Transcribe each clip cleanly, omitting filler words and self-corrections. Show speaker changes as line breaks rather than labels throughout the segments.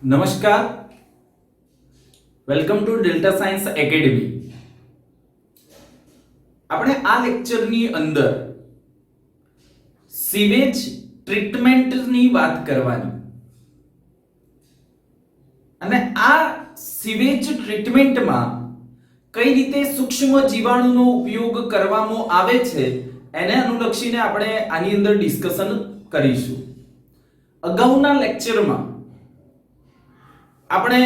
નમસ્કાર, welcome to delta science academy. આપણે આ લેક્ચરની અંદર સીવેજ ટ્રીટમેન્ટની વાત કરવાની અને આ સીવેજ ટ્રીટમેન્ટમાં કઈ રીતે સૂક્ષ્મ જીવાણુનો ઉપયોગ કરવામાં આવે છે એને અનુલક્ષીને આપણે આની અંદર ડિસ્કશન કરીશું. અગાઉના લેક્ચરમાં આપણે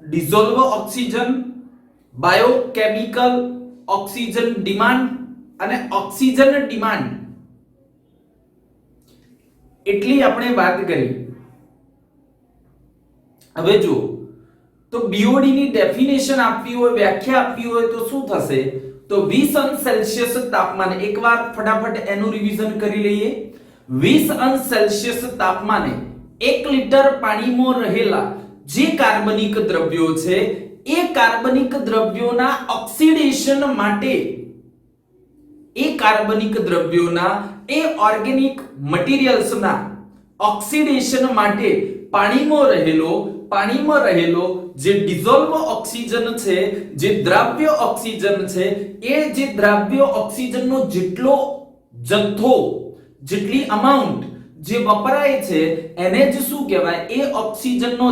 dissolve oxygen, biochemical oxygen demand અને ઓક્સિજન ડિમાન્ડ એટલી આપણે વાત કરી. હવે જો તો બીઓડી ની ડેફિનેશન આપવી હોય, વ્યાખ્યા આપવી હોય તો શું થશે? તો 20 અંશ સેલ્સિયસ તાપમાને, એકવાર ફટાફટ એનું રિવિઝન કરી લઈએ. 20 અંશ સેલ્સિયસ તાપમાને 1 લિટર પાણીમાં રહેલા જે કાર્બનિક દ્રવ્યો છે એ કાર્બનિક દ્રવ્યોના ઓક્સિડેશન માટે, એ કાર્બનિક દ્રવ્યોના, એ ઓર્ગેનિક મટીરીયલ્સના ઓક્સિડેશન માટે પાણીમાં રહેલો જે ડિઝોલ્વ ઓક્સિજન છે, જે દ્રાવ્ય ઓક્સિજન છે, એ જે દ્રાવ્ય ઓક્સિજનનો જેટલો જથ્થો, જેટલી અમાઉન્ટ જે વપરાય છે એને જ શું કહેવાય? એ ઓક્સિજનનો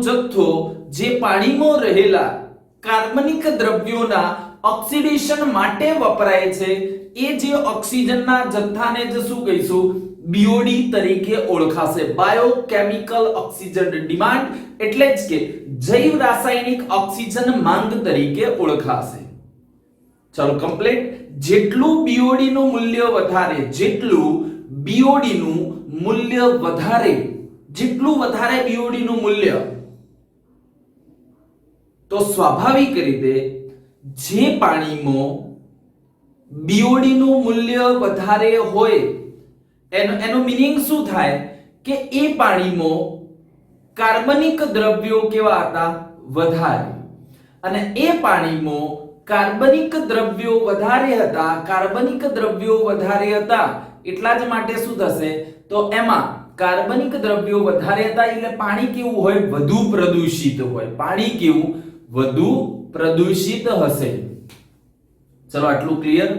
જથ્થો જે પાણીમાં રહેલા કાર્બનિક દ્રવ્યોના ઓક્સિડેશન માટે વપરાય છે, એ જે ઓક્સિજનના જથ્થાને જ શું કહીશું? બીઓડી તરીકે ઓળખાશે. બાયોકેમિકલ ઓક્સિજન ડિમાન્ડ એટલે જ કે જૈવ રાસાયણિક ઓક્સિજન માંગ તરીકે ઓળખાશે. ચલો કમ્પ્લીટ. જેટલું બીઓડી નું મૂલ્ય વધારે, જેટલું બીઓડી નું મૂલ્ય વધારે, જેટલું વધારે બીઓડી નું મૂલ્ય, તો સ્વાભાવિક રીતે જે પાણીમાં બીઓડી નું મૂલ્ય વધારે હોય એનો મીનિંગ શું થાય? કે એ પાણીમાં કાર્બનિક દ્રવ્યો કેવા હતા? વધારે. અને એ પાણીમાં કાર્બનિક દ્રવ્યો વધારે હતા એટલા જ માટે શું થશે? તો એમાં કાર્બનિક દ્રવ્યો વધારે હતા એટલે પાણી કેવું હોય? વધુ પ્રદૂષિત હોય. પાણી કેવું? વધુ પ્રદૂષિત હશે. ચલો આટલું ક્લિયર.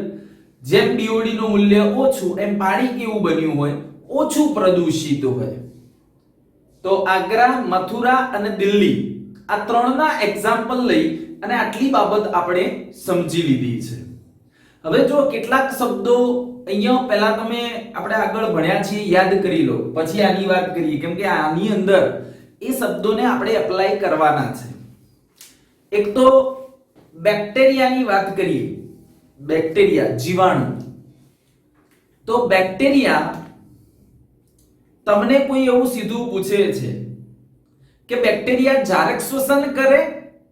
જેમ બીઓડી નું મૂલ્ય ઓછું એમ પાણી કેવું બન્યું હોય? ઓછું પ્રદૂષિત હોય. તો આગ્રા, મથુરા અને દિલ્હી આ ત્રણના એક્ઝામ્પલ લઈ અને આટલી બાબત આપણે સમજી લીધી છે. હવે જો કેટલાક શબ્દો અહીંયા પહેલા આપણે આગળ ભણ્યા છીએ, યાદ કરી લો, પછી આની વાત કરીએ, કેમ કે આની અંદર એ શબ્દોને આપણે એપ્લાય કરવાના છે. એક તો બેક્ટેરિયાની વાત કરીએ. બેક્ટેરિયા, જીવાણુ. તો બેક્ટેરિયા, તમને કોઈ એવું સીધું પૂછે છે કે બેક્ટેરિયા જારક શ્વસન કરે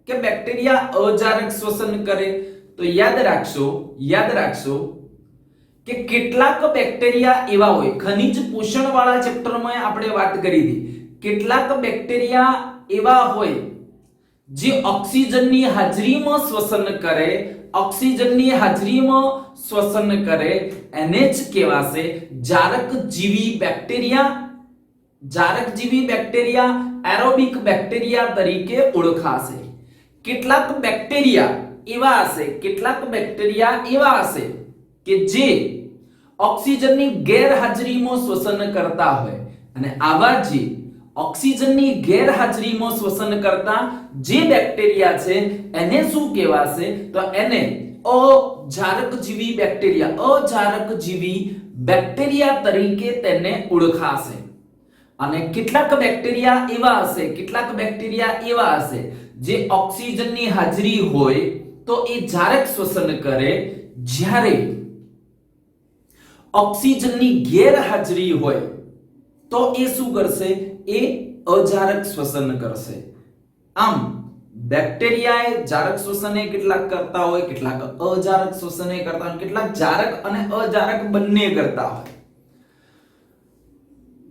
કે બેક્ટેરિયા અજારક શ્વસન કરે, તો યાદ રાખશો કે કેટલાક બેક્ટેરિયા એવા હોય, ખનિજ પોષણ વાળા ચેપ્ટરમાં આપણે વાત કરી હતી, કેટલાક બેક્ટેરિયા એવા હોય જે ઓક્સિજનની હાજરીમાં શ્વસન કરે, એને જ કહેવાશે જારકજીવી બેક્ટેરિયા, એરોબિક બેક્ટેરિયા તરીકે ઓળખાશે. કેટલાક બેક્ટેરિયા એવા હશે કે જે ઓક્સિજનની ગેરહાજરીમાં શ્વસન કરતા હોય, અને આવા જે ઓક્સિજનની ગેરહાજરીમાં શ્વસન કરતા જે બેક્ટેરિયા છે એને શું કહેવાશે? તો એને અજારકજીવી બેક્ટેરિયા તરીકે તેને ઓળખાશે. અને કેટલાક બેક્ટેરિયા એવા હશે જે ઓક્સિજનની હાજરી હોય તો એ જારક શ્વસન કરે, જ્યારે ઓક્સિજનની ગેરહાજરી હોય તો એ શું કરશે? એ અજારક શ્વસન કરશે. આમ બેક્ટેરિયા જારક શ્વસન કેટલાક કરતા હોય, કેટલાક અજારક શ્વસન કરતા હોય, કેટલાક જારક અને અજારક બંને કરતા હોય.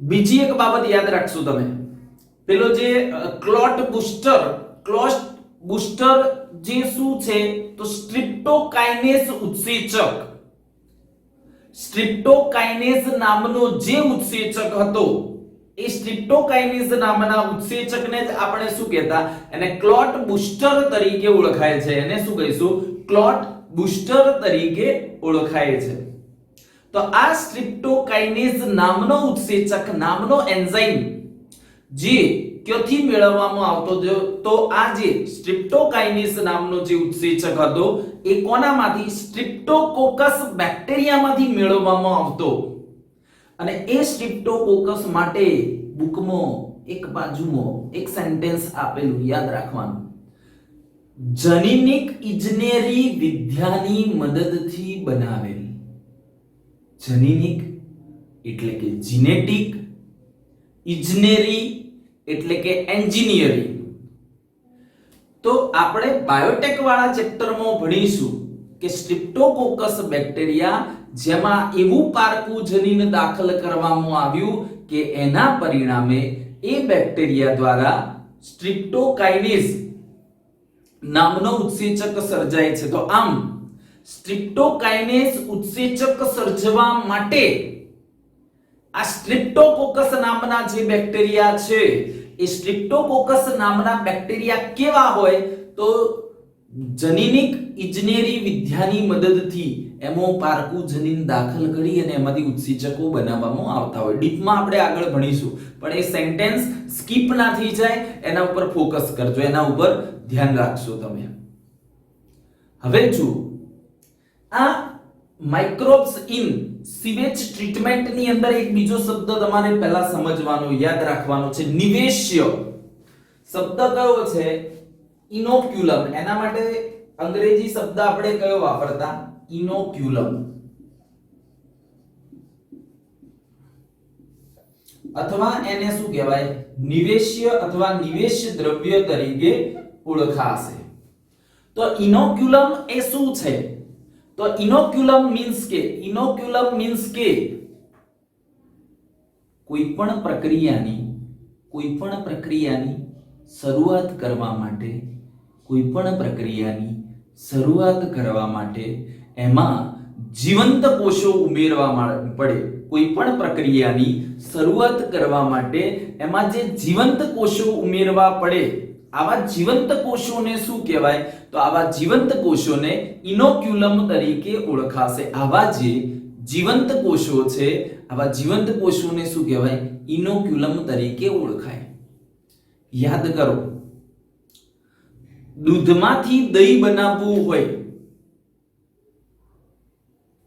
બીજી એક બાબત યાદ રાખશો તમે, પેલો જે ક્લોટ બૂસ્ટર જે શું છે? તો સ્ટ્રિપ્ટોકાઇનેસ ઉત્સેચક. સ્ટ્રિપ્ટોકાઇનેસ નામનો જે ઉત્સેચક હતો એ સ્ટ્રિપ્ટોકાઇનેઝ નામના ઉત્સેચકને જ આપણે શું કહેતા, એને ક્લોટ બૂસ્ટર તરીકે ઓળખાય છે. એને શું કહીશું? ક્લોટ બૂસ્ટર તરીકે ઓળખાય છે. તો આ સ્ટ્રિપ્ટોકાઇનેઝ નામનો ઉત્સેચક, નામનો એન્ઝાઇમ જે ક્યાંથી મેળવવામાં આવતો, તો આ જે સ્ટ્રિપ્ટોકાઇનેઝ નામનો જે ઉત્સેચક હતો એ કોનામાંથી? સ્ટ્રિપ્ટોકોકસ બેક્ટેરિયામાંથી મેળવવામાં આવતો. અને એ સ્ટ્રિપ્ટોકોકસ માટે બુકમાં એક બાજુમાં એક સેન્ટેન્સ આપેલું, યાદ રાખવાનું. જનીનિક ઇજનેરી વિદ્યાની મદદથી બનાવેલી. જનીનિક એટલે કે જીનેટિક, ઇજનેરી એટલે કે એન્જિનિયરિંગ. તો આપણે બાયોટેક વાળા ચેપ્ટરમાં ભણીશું કે સ્ટ્રિપ્ટોકોકસ બેક્ટેરિયા જેમાં એવું પારકું જનીન દાખલ કરવામાં આવ્યું કે એના પરિણામે એ બેક્ટેરિયા દ્વારા સ્ટ્રિપ્ટોકાઇનેઝ નામનો ઉત્સેચક સર્જાય છે. તો આમ સ્ટ્રિપ્ટોકાઇનેઝ ઉત્સેચક સર્જવા માટે આ સ્ટ્રિપ્ટોકોકસ નામના જે બેક્ટેરિયા છે, એ સ્ટ્રિપ્ટોકોકસ નામના બેક્ટેરિયા કેવા હોય? તો જનીનિક ઇજનેરી વિદ્યાની મદદથી એમાં પારકું જનીન દાખલ કરી અને એમાંથી ઉત્સેચકો બનાવવામાં આવતા હોય. ડીપમાં આપણે આગળ ભણીશું, પણ એ સેન્ટેન્સ સ્કીપ ના થઈ જાય એના ઉપર ફોકસ કરજો, એના ઉપર ધ્યાન રાખશો તમે. હવે જુઓ, આ માઇક્રોબ્સ ઇન સીવેજ ટ્રીટમેન્ટ ની અંદર એક બીજો શબ્દ તમારે પહેલા સમજવાનો, યાદ રાખવાનો છે, નિવેશ્ય. શબ્દ કયો છે? ઇનોક્યુલમ. એના માટે અંગ્રેજી શબ્દ આપણે કયો વાપરતા? ઇનોક્યુલમ. અથવા એને શું કહેવાય? નિવેશ્ય અથવા નિવેશ દ્રવ્ય તરીકે ઓળખાશે. તો ઇનોક્યુલમ એ શું છે? તો ઇનોક્યુલમ મીન્સ કે કોઈ પણ પ્રક્રિયાની શરૂઆત કરવા માટે એમાં જીવંત કોષો ઉમેરવા પડે. કોઈ પણ પ્રક્રિયાની શરૂઆત કરવા માટે એમાં જે જીવંત કોષો ઉમેરવા પડે, આવા જીવંત કોષોને શું કહેવાય? તો આવા જીવંત કોષોને ઇનોક્યુલમ તરીકે ઓળખાશે. આવા જે જીવંત કોષો છે, આવા જીવંત કોષોને શું કહેવાય? ઇનોક્યુલમ તરીકે ઓળખાય. યાદ કરો, દૂધમાંથી દહીં બનાવવું હોય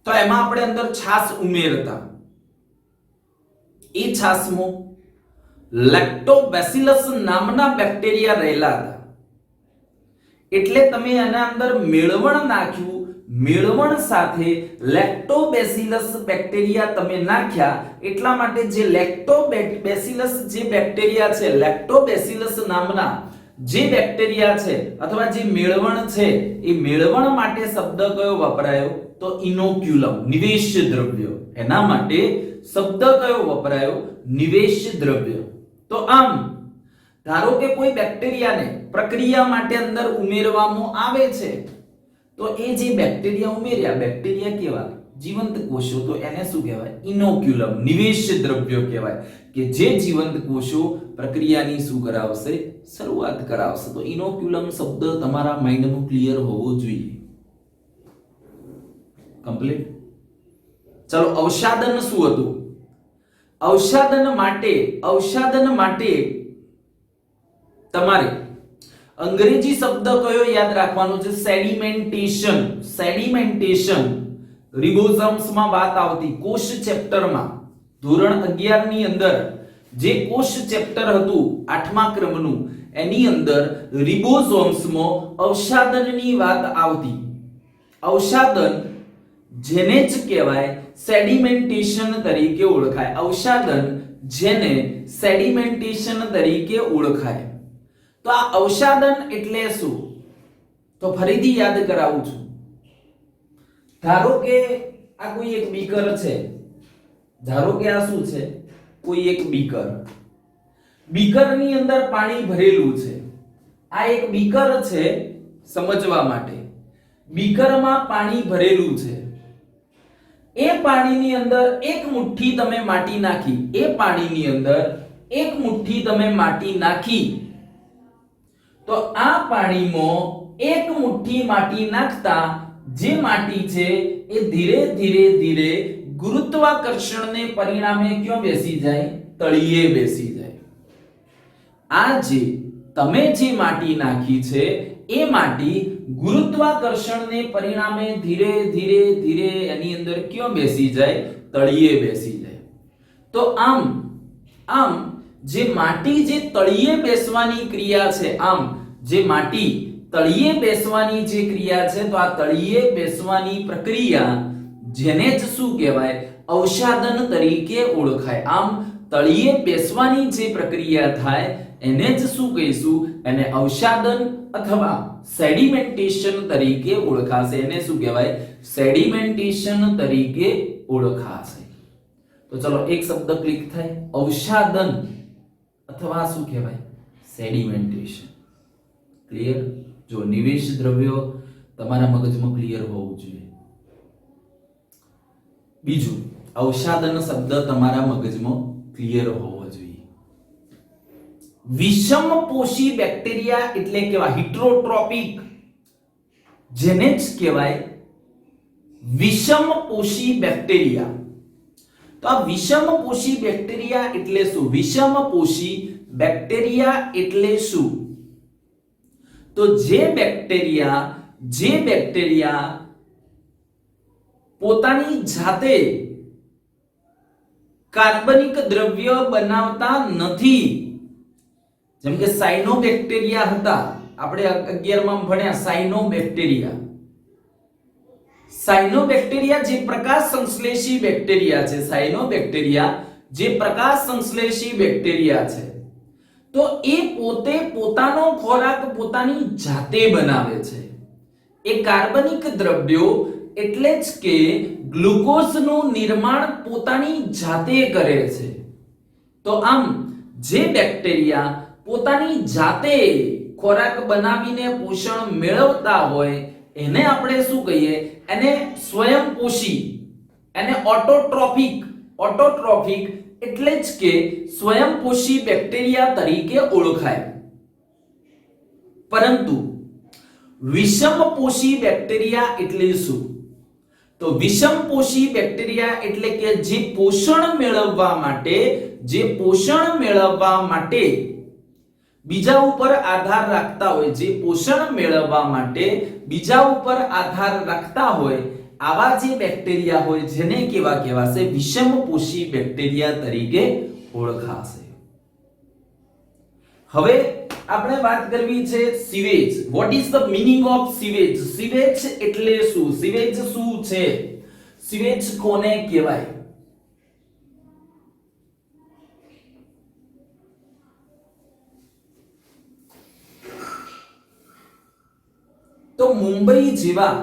તો એમાં આપણે અંદર છાશ ઉમેરતા. એ છાશમાં લેક્ટોબેસિલસ નામના બેક્ટેરિયા રહેલા હતા. એટલે તમે એના અંદર મેળવણ નાખ્યું, મેળવણ સાથે લેક્ટોબેસિલસ બેક્ટેરિયા તમે નાખ્યા, એટલા માટે જે લેક્ટોબેસિલસ જે બેક્ટેરિયા છે, લેક્ટોબેસિલસ નામના જે બેક્ટેરિયા છે અથવા જે મેળવણ છે, એ મેળવણ માટે શબ્દ કયો વપરાયો? તો ઇનોક્યુલમ, નિવેશ દ્રવ્ય. એના માટે શબ્દ કયો વપરાયો? નિવેશ દ્રવ્ય. તો આમ ધારો કે કોઈ બેક્ટેરિયાને પ્રક્રિયા માટે અંદર ઉમેરવામાં આવે છે, તો એ જે બેક્ટેરિયા ઉમેર્યા, બેક્ટેરિયા કેવા? જીવંત કોષો. તો એને શું કહેવાય? ઇનોક્યુલમ, નિવેશ દ્રવ્ય કહેવાય. કે જે જીવંત કોષો પ્રક્રિયાની શું કરાવશે? શરૂઆત કરાવશે. તો ઇનોક્યુલમ શબ્દ તમારા માઇન્ડમાં ક્લિયર હોવો જોઈએ. કમ્પ્લીટ. ચલો, અવસાદન શું હતું? અવસાદન માટે તમારે અંગ્રેજી શબ્દ કયો યાદ રાખવાનો છે? સેડિમેન્ટેશન. રિબોસોમ્સ માં વાત આવતી કોષ ચેપ્ટરમાં, ધોરણ 11 ની અંદર જે કોષ ચેપ્ટર હતું 8મા ક્રમનું, એની અંદર રિબોસોમ્સ માં અવસાદનની વાત આવતી. અવસાદન જેને જ કહેવાય સેડિમેન્ટેશન તરીકે ઓળખાય. અવસાદન જેને સેડિમેન્ટેશન તરીકે ઓળખાય. તો આ અવસાદન એટલે શું? તો ફરીથી યાદ કરાવું છું. ધારો કે આ કોઈ એક બીકર છે. ધારો કે આ શું છે? કોઈ એક બીકર. બીકરની અંદર પાણી ભરેલું છે. આ એક બીકર છે, સમજવા માટે. બીકરમાં પાણી ભરેલું છે. એ પાણીની અંદર એક મુઠ્ઠી તમે માટી નાખી, એ પાણીની અંદર એક મુઠ્ઠી તમે માટી નાખી તો આ પાણીમાં એક મુઠ્ઠી માટી નાખતા જે માટી છે એ ધીરે ધીરે ગુરુત્વાકર્ષણને પરિણામે ક્યાં બેસી જાય? તળિયે બેસી જાય. આ જે તમે જે માટી નાખી છે એ માટી ગુરુત્વાકર્ષણને પરિણામે ધીરે ધીરે એની અંદર ક્યાં બેસી જાય? તળિયે બેસી જાય. તો આમ જે માટી જે તળિયે બેસવાની ક્રિયા છે, જે માટી તળિયે બેસવાની જે ક્રિયા છે, તો આ તળિયે બેસવાની પ્રક્રિયા જેને જ શું કહેવાય? અવસાદન તરીકે ઓળખાય. તળિયે બેસવાની જે પ્રક્રિયા થાય એને જ શું કહીશું? એને અવસાદન અથવા સેડિમેન્ટેશન તરીકે ઓળખાશે. એને શું કહેવાય? સેડિમેન્ટેશન તરીકે ઓળખાશે. તો ચલો એક શબ્દ ક્લિક થાય, અવસાદન અથવા શું કહેવાય? સેડિમેન્ટેશન. ક્લિયર? જો નિવેશ દ્રવ્યો તમારા મગજમાં ક્લિયર હોવું જોઈએ. બીજું, અવસાદન શબ્દ તમારા મગજમાં ક્લિયર હોવો જોઈએ. વિષમપોષી બેક્ટેરિયા એટલે કેવા? હિટરોટ્રોપિક, જેને જ કહેવાય વિષમપોષી બેક્ટેરિયા. તો આ વિષમપોષી બેક્ટેરિયા એટલે શું? વિષમપોષી બેક્ટેરિયા એટલે શું? તો જે બેક્ટેરિયા પોતાની જાતે કાર્બનિક દ્રવ્ય બનાવતા નથી, જેમ કે સાયનોબેક્ટેરિયા હતા, આપણે 11 માં ભણ્યા સાયનોબેક્ટેરિયા. સાયનોબેક્ટેરિયા જે પ્રકાશ સંશ્લેષી બેક્ટેરિયા છે, સાયનોબેક્ટેરિયા જે પ્રકાશ સંશ્લેષી બેક્ટેરિયા છે, તો એ પોતે પોતાનો ખોરાક પોતાની જાતે બનાવે છે. એ કાર્બનિક દ્રવ્યો એટલે જ કે ગ્લુકોઝનું નિર્માણ પોતાની જાતે કરે છે. તો આમ જે બેક્ટેરિયા પોતાની જાતે ખોરાક બનાવીને પોષણ મેળવતા હોય એને આપણે શું કહીએ? એને સ્વયંપોષી, એને ઓટોટ્રોફિક એટલે જ કે સ્વયંપોષી બેક્ટેરિયા તરીકે ઓળખાય. પરંતુ વિષમપોષી બેક્ટેરિયા એટલે શું? તો વિષમપોષી બેક્ટેરિયા એટલે કે જે પોષણ મેળવવા માટે બીજા ઉપર આધાર રાખતા હોય, જે પોષણ મેળવવા માટે બીજા ઉપર આધાર રાખતા હોય, આવા જે બેક્ટેરિયા હોય જેને કેવા કહેવાશે? વિષમપોષી બેક્ટેરિયા તરીકે ઓળખાશે. હવે આપણે વાત કરવી છે sewage. What is the meaning of sewage? Sewage એટલે શું? સીવેજ શું છે? સીવેજ કોને કહેવાય? તો મુંબઈ જેવા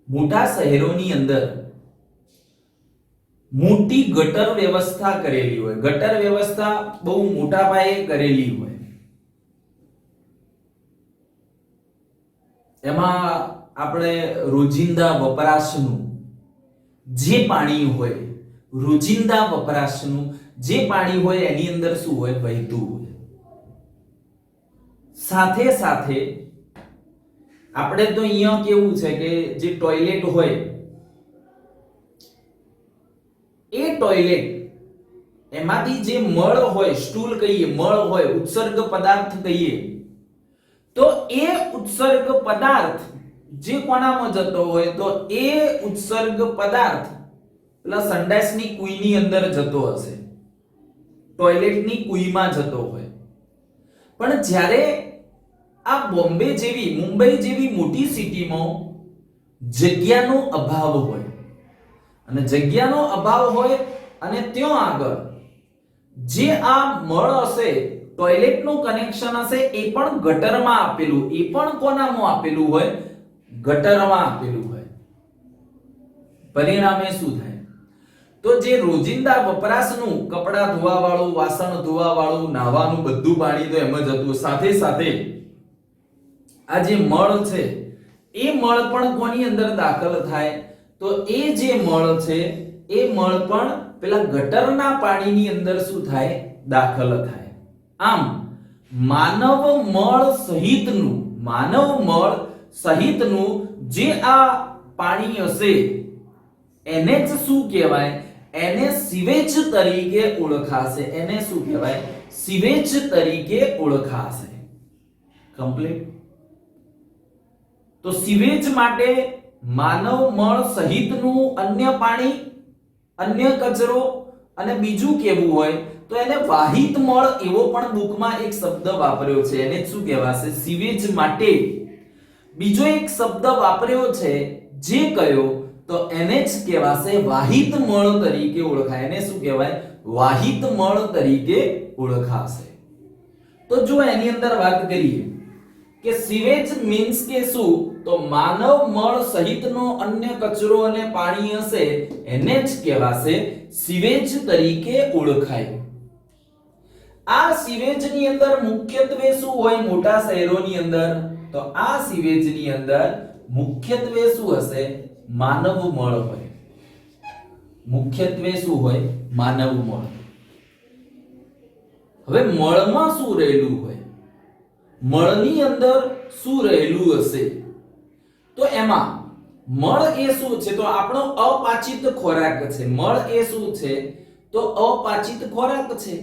મોટા શહેરોની અંદર મોટી ગટર વ્યવસ્થા કરેલી હોય. ગટર વ્યવસ્થા બહુ મોટા પાયે કરેલી હોય. એમાં આપણે રોજિંદા વપરાશનું જે પાણી હોય, એની અંદર શું હોય? વહેતું હોય. સાથે સાથે આપણે તો અહીંયા કેવું છે કે જે ટોયલેટ હોય, એ ટોયલેટ એમાંથી જે મળ હોય, સ્ટૂલ કહીએ, મળ હોય, ઉત્સર્ગ પદાર્થ કહીએ, તો એ ઉત્સર્ગ પદાર્થ જે કોનામાં જતો હોય? તો એ ઉત્સર્ગ પદાર્થ પેલા સંડાસની કુઈની અંદર જતો હશે, ટોયલેટની કુઈમાં જતો હોય. પણ જ્યારે આ બોમ્બે જેવી, મુંબઈ જેવી મોટી સિટીમાં જગ્યાનો અભાવ હોય, અને જગ્યાનો અભાવ હોય અને ત્યાં આગળ જે આ મળ હશે, ટોયલેટનું કનેક્શન હશે, એ પણ ગટરમાં આપેલું, એ પણ કોનામાં આપેલું હોય? ગટરમાં આપેલું હોય. પરિણામે શું થાય? તો જે રોજિંદા વપરાશનું કપડા ધોવા વાળું, વાસણ ધોવા વાળું, નાવાનું બધું પાણી તો એમ જ હતું. સાથે સાથે આ જે મળ છે એ મળ પણ કોની અંદર દાખલ થાય? તો એ જે મળ છે એ મળ પણ પેલા ગટરના પાણીની અંદર શું થાય? દાખલ થાય. આમ માનવ મળ સહિતનું જે આ પાણી હશે એને જ શું કહેવાય? એને સીવેજ તરીકે ઓળખાશે. એને શું કહેવાય? સીવેજ તરીકે ઓળખાશે. કમ્પ્લીટ. તો સીવેજ માટે માનવ મળ સહિતનું અન્ય પાણી, અન્ય કચરો, અને બીજું કેવું હોય તો એને વાહિત મળ એવો પણ બુકમાં એક શબ્દ વાપર્યો છે. એને શું કહેવાશે? સીવેજ માટે બીજો એક શબ્દ વાપર્યો છે જે કયો? તો એને જ કહેવાશે વાહિત મળ તરીકે ઓળખાય. એને શું કહેવાય? વાહિત મળ તરીકે ઓળખાશે. તો જો એની અંદર વાત કરીએ કે સીવેજ મીન્સ કે શું? તો માનવ મળ સહિતનો અન્ય કચરો અને પાણી હશે એને જ કહેવાશે સીવેજ તરીકે ઓળખાય. આ સીવેજની અંદર મુખ્યત્વે શું હોય? મોટા શહેરોની અંદર તો આ સીવેજની અંદર મુખ્યત્વે શું હશે? માનવ મળ હોય. મુખ્યત્વે શું હોય? માનવ મળ. હવે મળમાં શું રહેલું હોય? મળની અંદર શું રહેલું હશે? તો એમાં મળ એ શું છે? તો આપણો અપાચિત ખોરાક છે. મળ એ શું છે? તો અપાચિત ખોરાક છે.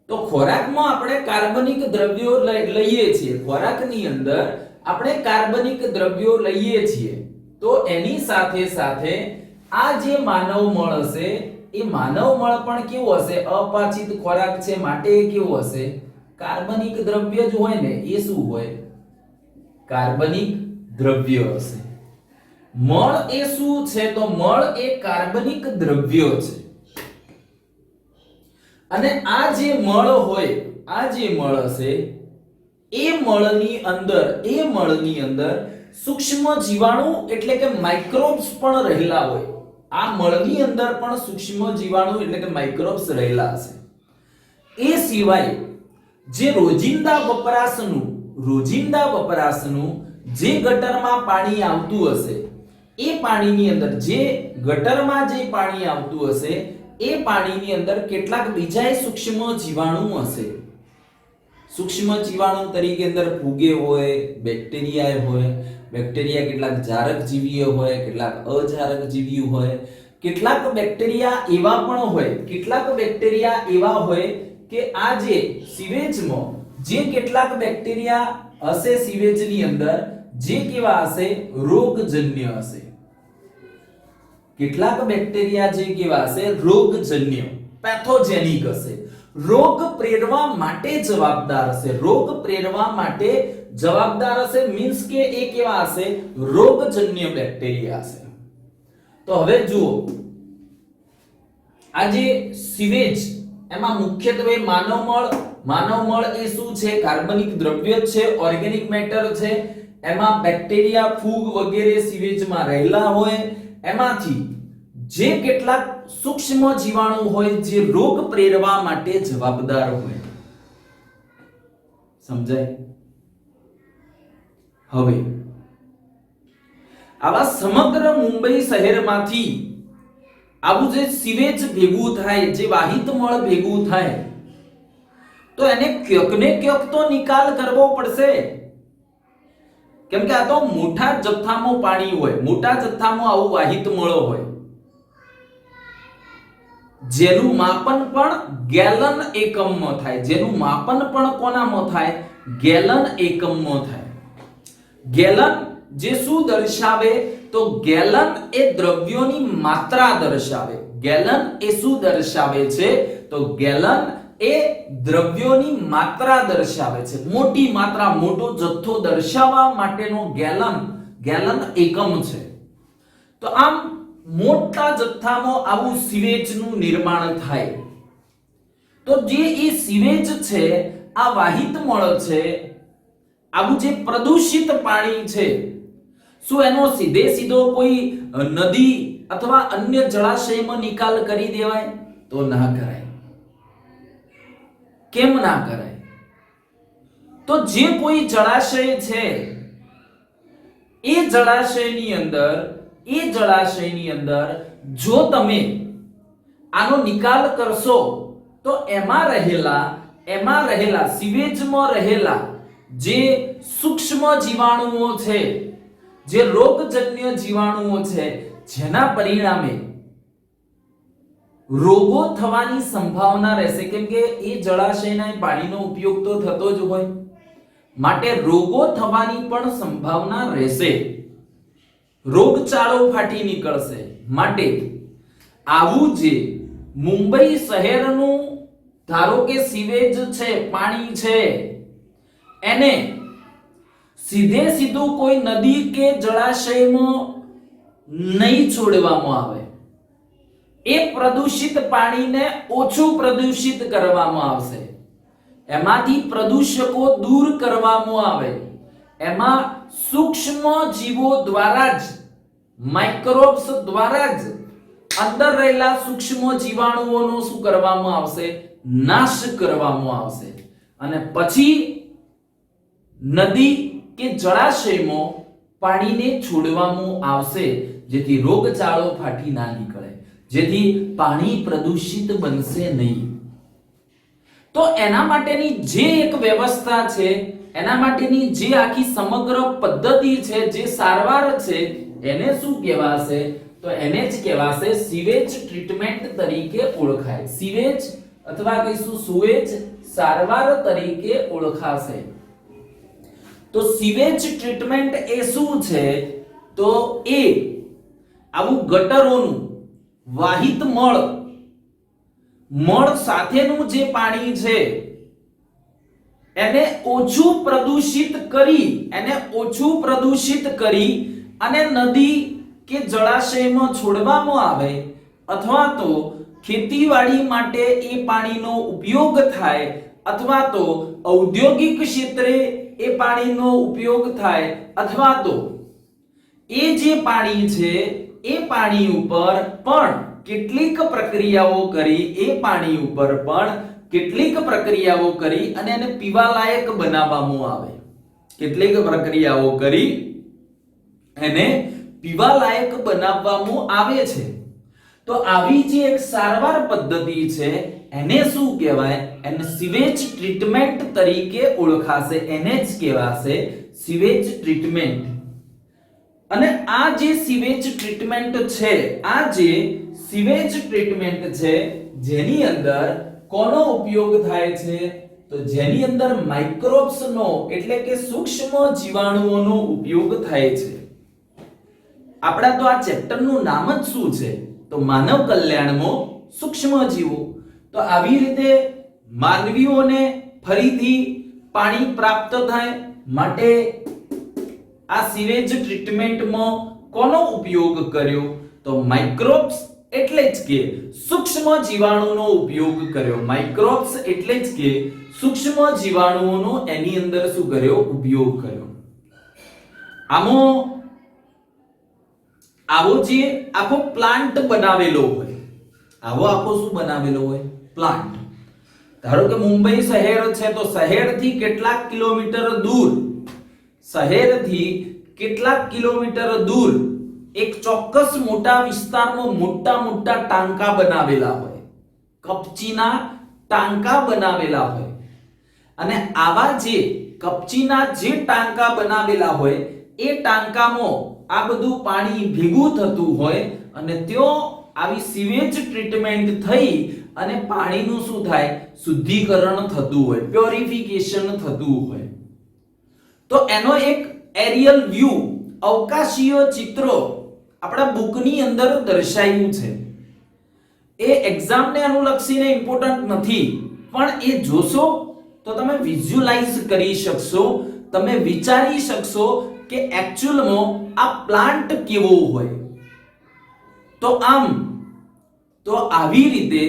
તો ખોરાકમાં આપણે કાર્બનિક દ્રવ્યો લઈએ છીએ. ખોરાકની અંદર આપણે કાર્બનિક દ્રવ્યો લઈએ છીએ. તો એની સાથે સાથે આ જે માનવ મળ હશે એ માનવ મળ પણ કેવો હશે? અપાચિત ખોરાક છે માટે એ કેવો હશે? કાર્બનિક દ્રવ્ય જ હોય ને. એ શું હોય? કાર્બનિક દ્રવ્ય હશે. મળ એ શું છે? તો મળ એ કાર્બનિક દ્રવ્ય છે. અને આ જે મળ હોય, આ જે મળ હશે એ મળની અંદર સૂક્ષ્મ જીવાણુ એટલે કે માઇક્રોબ્સ પણ રહેલા હોય. આ મળની અંદર પણ સૂક્ષ્મ જીવાણુ એટલે કે માઇક્રોબ્સ રહેલા હશે. એ સિવાય જે રોજિંદા વપરાશનું જે ગટરમાં પાણી આવતું હશે એ પાણીની અંદર જે ગટરમાં જે પાણી આવતું હશે એ પાણીની અંદર કેટલાક બીજા સૂક્ષ્મ જીવાણુ હશે. સૂક્ષ્મ જીવાણુ તરીકે અંદર ફૂગે હોય, બેક્ટેરિયા હોય. બેક્ટેરિયા કેટલાક જારક જીવીઓ હોય, કેટલાક અજારક જીવીઓ હોય. કેટલાક બેક્ટેરિયા એવા પણ હોય, કે આ જે સીવેજમાં જે કેટલાક બેક્ટેરિયા હશે સીવેજની અંદર જે કેવા હશે? રોગજન્ય હશે. કેટલાક બેક્ટેરિયા જે કેવા હશે? રોગજન્ય, પેથોજેનિક હશે. રોગ પ્રેરવા માટે જવાબદાર હશે. મીન્સ કે એ કેવા હશે? રોગજન્ય બેક્ટેરિયા હશે. તો હવે જુઓ આ જે સીવેજ એમાં મુખ્યત્વે માનવ મળ એ શું છે? કાર્બનિક દ્રવ્ય છે, ઓર્ગેનિક મેટર છે. એમાં બેક્ટેરિયા, ફૂગ વગેરે સીવેજમાં રહેલા હોય. એમાંથી જે કેટલાક સૂક્ષ્મ જીવાણુ હોય જે રોગ પ્રેરવા માટે જવાબદાર હોય. સમજાય? હવે આવા સમગ્ર મુંબઈ શહેરમાંથી આવું જે સીવેજ ભેગું થાય, જે વાહિત મળ ભેગું થાય તો એને ક્યાંક ને ક્યાંક તો નિકાલ કરવો પડશે. કેમ કે આ તો મોટા જથ્થામાં પાણી હોય, મોટા જથ્થામાં આવું વાહિત મળ હોય જેનું માપન પણ ગેલન એકમમાં થાય. જેનું માપન પણ કોનામાં થાય? ગેલન એકમમાં થાય. ગેલન જે શું દર્શાવે? તો ગેલન એ દ્રવ્યોની માત્રા દર્શાવે. ગેલન એ શું દર્શાવે છે? તો ગેલન એ દ્રવ્યોની માત્રા દર્શાવે છે. મોટી માત્રા, મોટો જથ્થો દર્શાવવા માટેનો ગેલન એકમ છે. તો આમ મોટા જથ્થામાં આવું સીવેજનું નિર્માણ થાય. તો જે એ સીવેજ છે, આ વાહિત મળ છે, આવું જે પ્રદૂષિત પાણી છે, શું એનો સીધો કોઈ નદી અથવા અન્ય જળાશયમાં નિકાલ કરી દેવાય? તો ના કરાય. કેમ ના કરાય? તો જે કોઈ જળાશય છે એ જળાશયની અંદર એ જળાશયની અંદર જો તમે આનો નિકાલ કરશો તો એમાં રહેલા સીવેજમાં રહેલા જે સૂક્ષ્મ જીવાણુઓ છે, જે રોગજન્ય જીવાણુઓ છે, જેના પરિણામે રોગો થવાની સંભાવના રહેશે, કેમ કે એ જળાશયના પાણીનો ઉપયોગ તો થતો જ હોય, માટે રોગો થવાની પણ સંભાવના રહેશે, રોગચાળો ફાટી નીકળશે. માટે આવું જે મુંબઈ શહેરનું ધારો કે સીવેજ છે, પાણી છે, એને સીધે સીધું કોઈ નદી કે જળાશયમાં નહીં છોડવામાં આવે. એ પ્રદૂષિત પાણીને ઓછું પ્રદૂષિત કરવામાં આવશે, એમાંથી પ્રદૂષકો દૂર કરવામાં આવે, એમાં સૂક્ષ્મ જીવો દ્વારા જ, માઇક્રોબ્સ દ્વારા જ અંદર રહેલા સૂક્ષ્મ જીવાણુઓનો શું કરવામાં આવશે? નાશ કરવામાં આવશે. અને પછી નદી કે જળાશયમાં પાણીને છોડવામાં આવશે, જેથી રોગચાળો ફાટી ના નીકળે, જેથી પાણી પ્રદૂષિત બનશે નહીં. તો એના માટેની જે એક વ્યવસ્થા છે, એના માટેની જે આખી સમગ્ર પદ્ધતિ છે, જે સારવાર છે, એને શું કહેવાશે? તો એને જ કહેવાશે સીવેજ ટ્રીટમેન્ટ તરીકે ઓળખાય. સીવેજ અથવા કહીશું સુએજ સારવાર તરીકે ઓળખાશે. તો સીવેજ ટ્રીટમેન્ટ એ શું છે? તો એ આવું ગટરોનું વાહિત મળ સાથેનું જે પાણી છે એને ઓછું પ્રદૂષિત કરી અને નદી કે જળાશયમાં છોડવામાં આવે, અથવા તો ખેતીવાડી માટે એ પાણીનો ઉપયોગ થાય, અથવા તો ઔદ્યોગિક ક્ષેત્રે એ પાણીનો ઉપયોગ થાય, અથવા તો એ જે પાણી છે એ પાણી ઉપર પણ કેટલીક પ્રક્રિયાઓ કરી અને એને પીવા લાયક બનાવવામાં આવે. કેટલીક પ્રક્રિયાઓ કરી એને પીવા લાયક બનાવવામાં આવે છે. તો આવી જે એક સારવાર પદ્ધતિ છે એને શું કહેવાય? એને સીવેજ ટ્રીટમેન્ટ તરીકે ઓળખાશે. એને જ કહેવાશે સીવેજ ટ્રીટમેન્ટ. અને આ જે સીવેજ ટ્રીટમેન્ટ છે, જેની અંદર કોનો ઉપયોગ થાય છે? તો જેની અંદર માઇક્રોબ્સ નો એટલે કે સૂક્ષ્મ જીવાણુઓનો ઉપયોગ થાય છે. આપણા તો આ ચેપ્ટર નું નામ જ શું છે? તો માનવ કલ્યાણમાં સૂક્ષ્મ જીવો. તો આવી રીતે માનવીઓને ફરીથી પાણી પ્રાપ્ત થાય માટે આ સીવેજ ટ્રીટમેન્ટમાં કોનો ઉપયોગ કર્યો? તો માઇક્રોબ્સ એટલે જ કે સૂક્ષ્મ જીવાણુનો ઉપયોગ કર્યો. માઇક્રોબ્સ એટલે જ કે સૂક્ષ્મ જીવાણુઓનો એની અંદર શું કર્યો? ઉપયોગ કર્યો. આવો જે આખો પ્લાન્ટ બનાવેલો હોય, શું બનાવેલો હોય? પ્લાન્ટ. ધારો કે મુંબઈ શહેર છે, તો શહેરથી કેટલાક કિલોમીટર દૂર એક ચોક્કસ મોટા વિસ્તારમાં મોટા ટાંકા બનાવેલા હોય, કપચીના ટાંકા બનાવેલા હોય. અને આવા જે કપચીના જે ટાંકા બનાવેલા હોય એ ટાંકામાં આ બધું પાણી ભેગું થતું હોય અને ત્યાં આવી સીવેજ ટ્રીટમેન્ટ થઈ અને પાણીનું શું થાય? શુદ્ધિકરણ થતું હોય, પ્યોરિફિકેશન થતું હોય. તો એનો એક એરિયલ વ્યૂ, અવકાશીય ચિત્રો આપણા બુકની અંદર દર્શાવ્યું છે. એ એક્ઝામને અનુલક્ષીને ઇમ્પોર્ટન્ટ નથી, પણ એ જોશો તો તમે વિઝ્યુઅલાઇઝ કરી શકશો, તમે વિચારી શકશો કે એક્ચ્યુઅલમાં આ પ્લાન્ટ કેવો હોય. તો આવી રીતે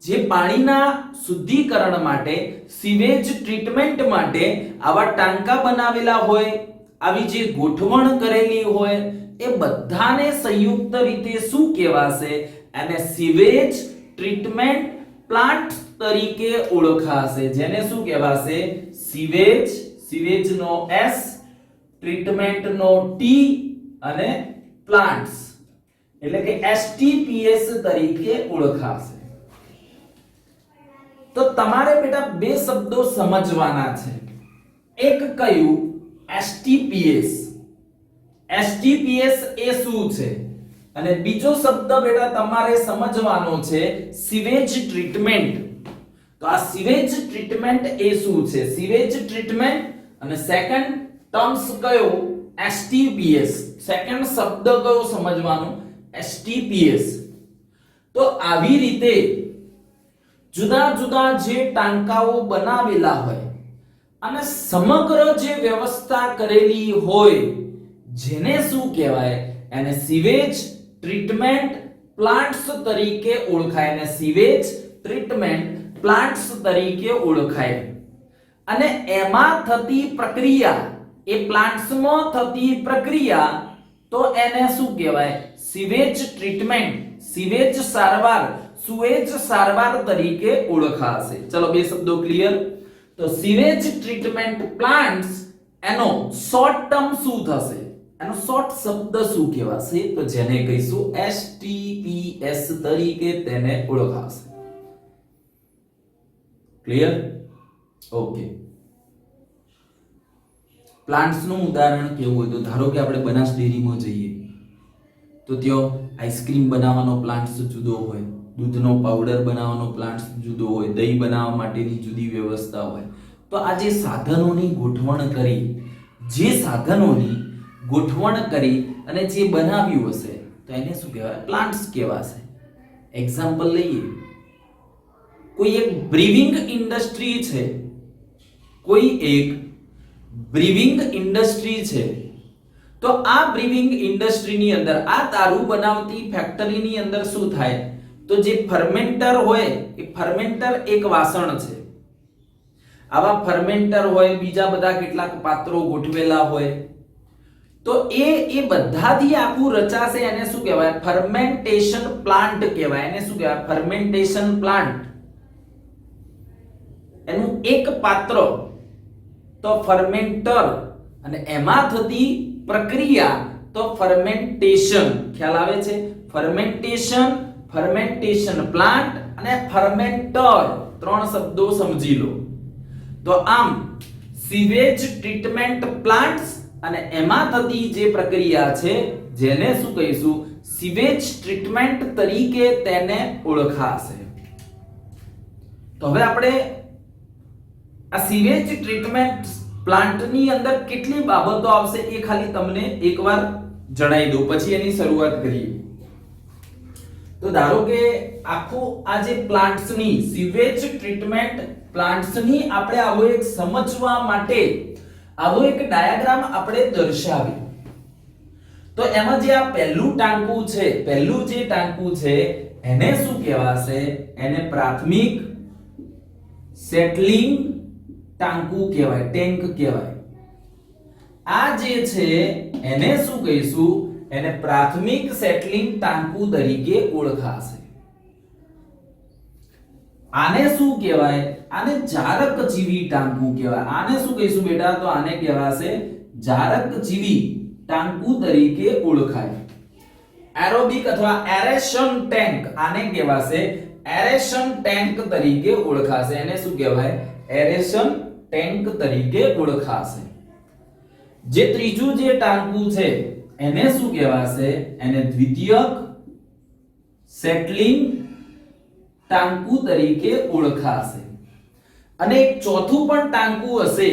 જે પાણીના શુદ્ધિકરણ માટે, સીવેજ ટ્રીટમેન્ટ માટે આવા ટાંકા બનાવેલા હોય, આવી જે ગોઠવણ કરેલી હોય, એ બધાને સંયુક્ત રીતે શું કહેવાશે? એને સીવેજ ટ્રીટમેન્ટ પ્લાન્ટ તરીકે ઓળખાશે. જેને શું કહેવાશે? સીવેજનો S, ટ્રીટમેન્ટનો T અને પ્લાન્ટ્સ એટલે કે STPs તરીકે ઓળખાશે. તો તમારે બેટા બે શબ્દો સમજવાના છે. એક કયું STPs. STPs એ શું છે અને બીજો શબ્દ બેટા તમારે સમજવાનો છે સીવેજ ટ્રીટમેન્ટ. તો આ સીવેજ ટ્રીટમેન્ટ એ શું છે? સીવેજ ટ્રીટમેન્ટ અને સેકન્ડ ટર્મ્સ કયો? STPs. સેકન્ડ શબ્દ કયો સમજવાનો? STPs. તો આવી રીતે જુદા જુદા જે ટાંકાઓ બનાવેલા હોય અને સમગ્ર જે વ્યવસ્થા કરેલી હોય જેને શું કહેવાય? એને સીવેજ ટ્રીટમેન્ટ પ્લાન્ટ્સ તરીકે ઓળખાય. અને સીવેજ ટ્રીટમેન્ટ પ્લાન્ટ્સ તરીકે ઓળખાય. અને એમાં થતી પ્રક્રિયા, એ પ્લાન્ટ્સમાં થતી પ્રક્રિયા, તો એને શું કહેવાય? સીવેજ ટ્રીટમેન્ટ, સીવેજ સારવાર, સુએજ સારવાર તરીકે ઓળખાશે. ચલો બે શબ્દો ક્લિયર. તો સીવેજ ટ્રીટમેન્ટ પ્લાન્ટ્સ એનો શોર્ટ ટર્મ શું થશે? એનો શોર્ટ શબ્દ શું કહેવાશે? તો જેને કહીશું STPs તરીકે તેને ઓળખાશે. ક્લિયર? ઓકે. પ્લાન્ટ્સ નું ઉદાહરણ કેવું હોય? તો ધારો કે આપણે બનાસ ડેરીમાં જઈએ તો ત્યાં આઈસ્ક્રીમ બનાવવાનો પ્લાન્ટ જુદો હોય, દૂધનો પાવડર બનાવવાનો પ્લાન્ટ જુદો હોય, દહીં બનાવવા માટેની જુદી વ્યવસ્થા હોય. તો આ જે સાધનોની ગોઠવણ કરી, જે સાધનોની ગોઠવણ કરી અને જે બનાવ્યું હશે તો એને શું કહેવાય? પ્લાન્ટ્સ કહેવાશે. એક્ઝામ્પલ લઈએ. કોઈ એક બ્રીવિંગ ઇન્ડસ્ટ્રી છે, કોઈ એક બ્રીવિંગ ઇન્ડસ્ટ્રી છે. તો આ બ્રીવિંગ ઇન્ડસ્ટ્રીની અંદર, આ દારૂ બનાવતી ફેક્ટરીની અંદર શું થાય? તો જે ફર્મેન્ટર હોય, એ ફર્મેન્ટર એક વાસણ છે. આવા ફર્મેન્ટર હોય, બીજા બધા કેટલાક પાત્રો ગોઠવેલા હોય. તો એ બધાથી આખું રચાશે. એને શું કહેવાય? ફર્મેન્ટેશન પ્લાન્ટ કહેવાય. એને શું કહેવાય? Fermentation plant. એનું એક પાત્ર તો ફર્મેન્ટર અને એમાં થતી પ્રક્રિયા તો ફર્મેન્ટેશન. ખ્યાલ આવે છે? ફર્મેન્ટેશન, ફર્મેન્ટેશન પ્લાન્ટ અને ફર્મેન્ટર, ત્રણ શબ્દો સમજી લો. તો આમ સીવેજ ટ્રીટમેન્ટ પ્લાન્ટ્સ અને એમાં થતી જે પ્રક્રિયા છે જેને શું કહીશું? સીવેજ ટ્રીટમેન્ટ તરીકે તેને ઓળખાશે. તો હવે આપણે આ સીવેજ ટ્રીટમેન્ટ પ્લાન્ટની અંદર કેટલી બાબતો આવશે એ ખાલી તમને એકવાર જણાવી દઉં, પછી એની શરૂઆત કરીએ. તો ધારો કે આખું આ જે પ્લાન્ટ્સની સીવેજ ટ્રીટમેન્ટ પ્લાન્ટ્સની આપણે આવો એક સમજવા માટે આવો એક ડાયાગ્રામ આપણે દર્શાવી. તો એમાં જે આ પહેલું ટાંકું છે, પહેલું જે ટાંકું છે એને શું કહેવાશે? એને પ્રાથમિક સેટલિંગ ટાંકું કહેવાય, ટેન્ક કહેવાય. આ જે છે એને શું કહીશું? એને પ્રાથમિક સેટલિંગ ટાંકું તરીકે ઓળખાશે. આને શું કહેવાય? આને જારકજીવી ટાંકું કહેવાય. આને શું કહીશું બેટા? તો આને કહેવાશે જારકજીવી ટાંકું તરીકે ઓળખાય. એરોબિક અથવા એરેશન ટેન્ક, આને કહેવાશે એરેશન ટેન્ક તરીકે ઓળખાશે. એને શું કહેવાય? એરેશન ટેન્ક તરીકે ઓળખાશે. જે ત્રીજું જે ટાંકું છે એને શું કહેવાશે? એને દ્વિતીયક સેટલિંગ ટાંકું તરીકે ઓળખાશે. અને એક ચોથું પણ ટાંકું હશે,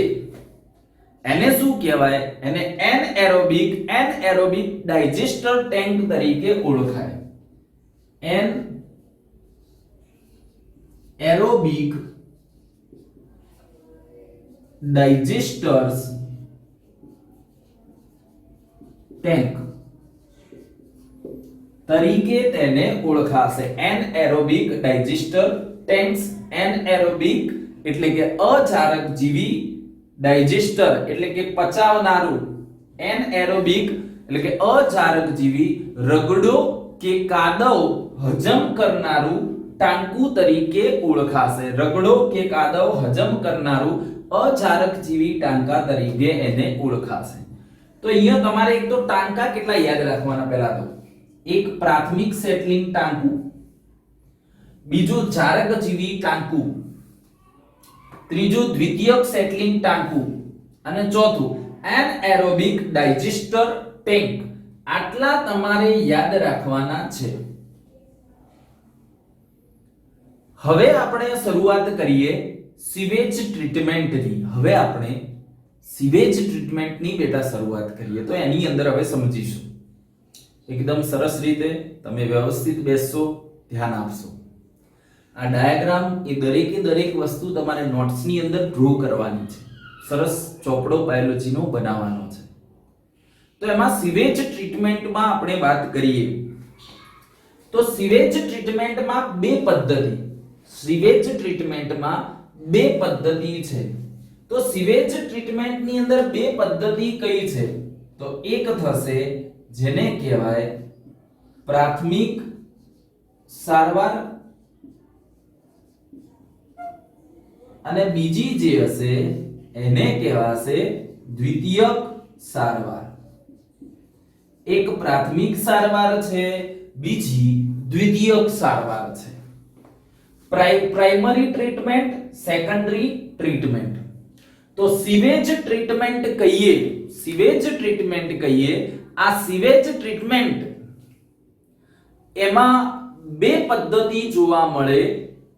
એને શું કહેવાય? એને એનએરોબિક ડાયજેસ્ટર ટેન્ક તરીકે ઓળખાય. એનએરોબિક ડાયજેસ્ટર્સ ટેન્ક તરીકે તેને ઓળખાશે. Anaerobic digester tanks. એનએરોબિક એટલે કે અજારક જીવી, ડાયજેસ્ટર એટલે કે પચાવનારું, એનએરોબિક એટલે કે અજારક જીવી રગડો કે કાદવ હજમ કરનારું ટાંકું તરીકે ઓળખાશે. રગડો કે કાદવ હજમ કરનારું અજારક જીવી ટાંકા તરીકે એને ઓળખાશે. તો અહીંયા તમારે એક તો ટાંકા કેટલા યાદ રાખવાના પહેલા તો એક પ્રાથમિક સેટલિંગ ટાંકું, બીજું જારકજીવી ટાંકું, ત્રીજું દ્વિતીયક સેટલિંગ ટાંકું અને ચોથું એનએરોબિક ડાયજેસ્ટર ટેન્ક. આટલા તમારે યાદ રાખવાના છે. હવે આપણે શરૂઆત કરીએ સીવેજ ટ્રીટમેન્ટની. હવે આપણે સીવેજ ટ્રીટમેન્ટની બેટા શરૂઆત કરીએ તો એની અંદર હવે સમજીશું. એકદમ સરસ રીતે તમે વ્યવસ્થિત બેસશો, ધ્યાન આપશો. આ ડાયાગ્રામ એ દરેકે દરેક વસ્તુ તમારે નોટ્સની અંદર ડ્રો કરવાની છે. સરસ ચોપડો બાયોલોજીનો બનાવવાનો છે. તો એમાં સીવેજ ટ્રીટમેન્ટમાં આપણે વાત કરીએ તો સીવેજ ટ્રીટમેન્ટમાં બે પદ્ધતિ છે. તો સીવેજ ટ્રીટમેન્ટની અંદર બે પદ્ધતિ કઈ છે? તો એક થશે જેને કહેવાય પ્રાથમિક સારવાર અને બીજી જે હશે એને કહેવાશે દ્વિતીયક સારવાર. એક પ્રાથમિક સારવાર છે, બીજી દ્વિતીયક સારવાર છે. Primary treatment, secondary treatment. તો સીવેજ ટ્રીટમેન્ટ કહીએ આ સીવેજ ટ્રીટમેન્ટ એમાં બે પદ્ધતિ જોવા મળે.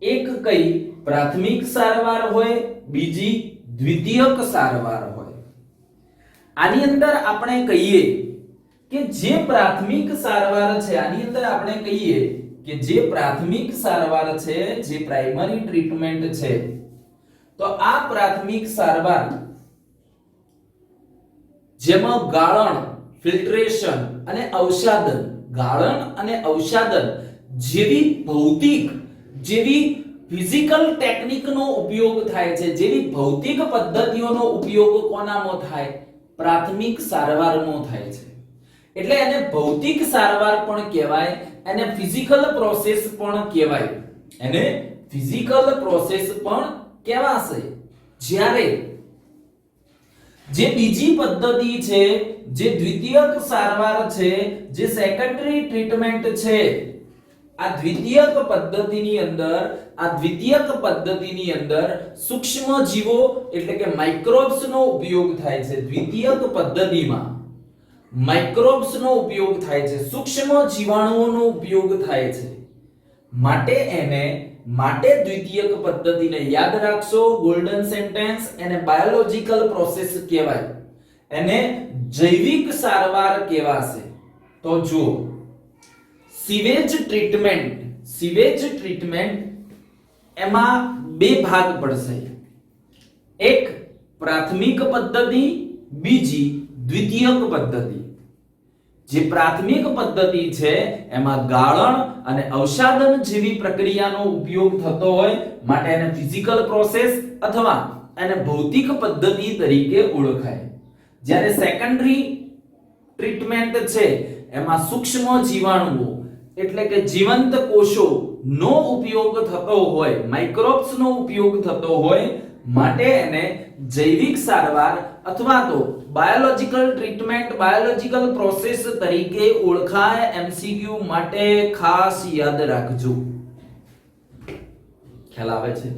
એક કઈ પ્રાથમિક સારવાર હોય, બીજી દ્વિતીયક સારવાર હોય. આની અંદર આપણે કહીએ કે જે પ્રાથમિક સારવાર છે, જે પ્રાઇમરી ટ્રીટમેન્ટ છે, તો આ પ્રાથમિક સારવાર જેમાં ગાળણ, ફિલ્ટ્રેશન અને અવસાદન જેવી ભૌતિક, જેવી ફિઝિકલ ટેકનિકનો ઉપયોગ થાય છે, જેવી ભૌતિક પદ્ધતિઓનો ઉપયોગ કોનામાં થાય? પ્રાથમિક સારવારમાં થાય છે. એટલે એને ભૌતિક સારવાર પણ કહેવાય, એને ફિઝિકલ પ્રોસેસ પણ કહેવાશે. જ્યારે જે બીજી પદ્ધતિ છે, જે દ્વિતીયક સારવાર છે, જે સેકન્ડરી ટ્રીટમેન્ટ છે, આ દ્વિતીયક પદ્ધતિની અંદર સૂક્ષ્મ જીવો એટલે કે માઇક્રોબ્સ નો ઉપયોગ થાય છે. દ્વિતીયક પદ્ધતિમાં માઇક્રોબ્સ નો ઉપયોગ થાય છે, સૂક્ષ્મ જીવાણુઓનો ઉપયોગ થાય છે. માટે દ્વિતીયક પદ્ધતિને યાદ રાખશો. ગોલ્ડન સેન્ટેન્સ, એને બાયોલોજિકલ પ્રોસેસ કહેવાય, એને જૈવિક સારવાર કહેવાશે. તો જો સીવેજ ટ્રીટમેન્ટ એમાં બે ભાગ પડશે. એક પ્રાથમિક પદ્ધતિ, બીજી દ્વિતીયક પદ્ધતિ. જે પ્રાથમિક પદ્ધતિ છે એમાં ગાળણ અને અવસાદન જેવી પ્રક્રિયાનો ઉપયોગ થતો હોય, માટે એને ફિઝિકલ પ્રોસેસ અથવા એને ભૌતિક પદ્ધતિ તરીકે ઓળખાય. જ્યારે સેકન્ડરી ટ્રીટમેન્ટ છે એમાં સૂક્ષ્મ જીવાણુઓ એટલે કે જીવંત કોષો નો ઉપયોગ થતો હોય, માઇક્રોબ્સ નો ઉપયોગ થતો હોય, માટે એને જૈવિક સારવાર અથવા તો બાયોલોજિકલ ટ્રીટમેન્ટ, બાયોલોજિકલ પ્રોસેસ તરીકે ઓળખાય. એમસીક્યુ માટે ખાસ યાદ રાખજો. ખ્યાલ આવે છે?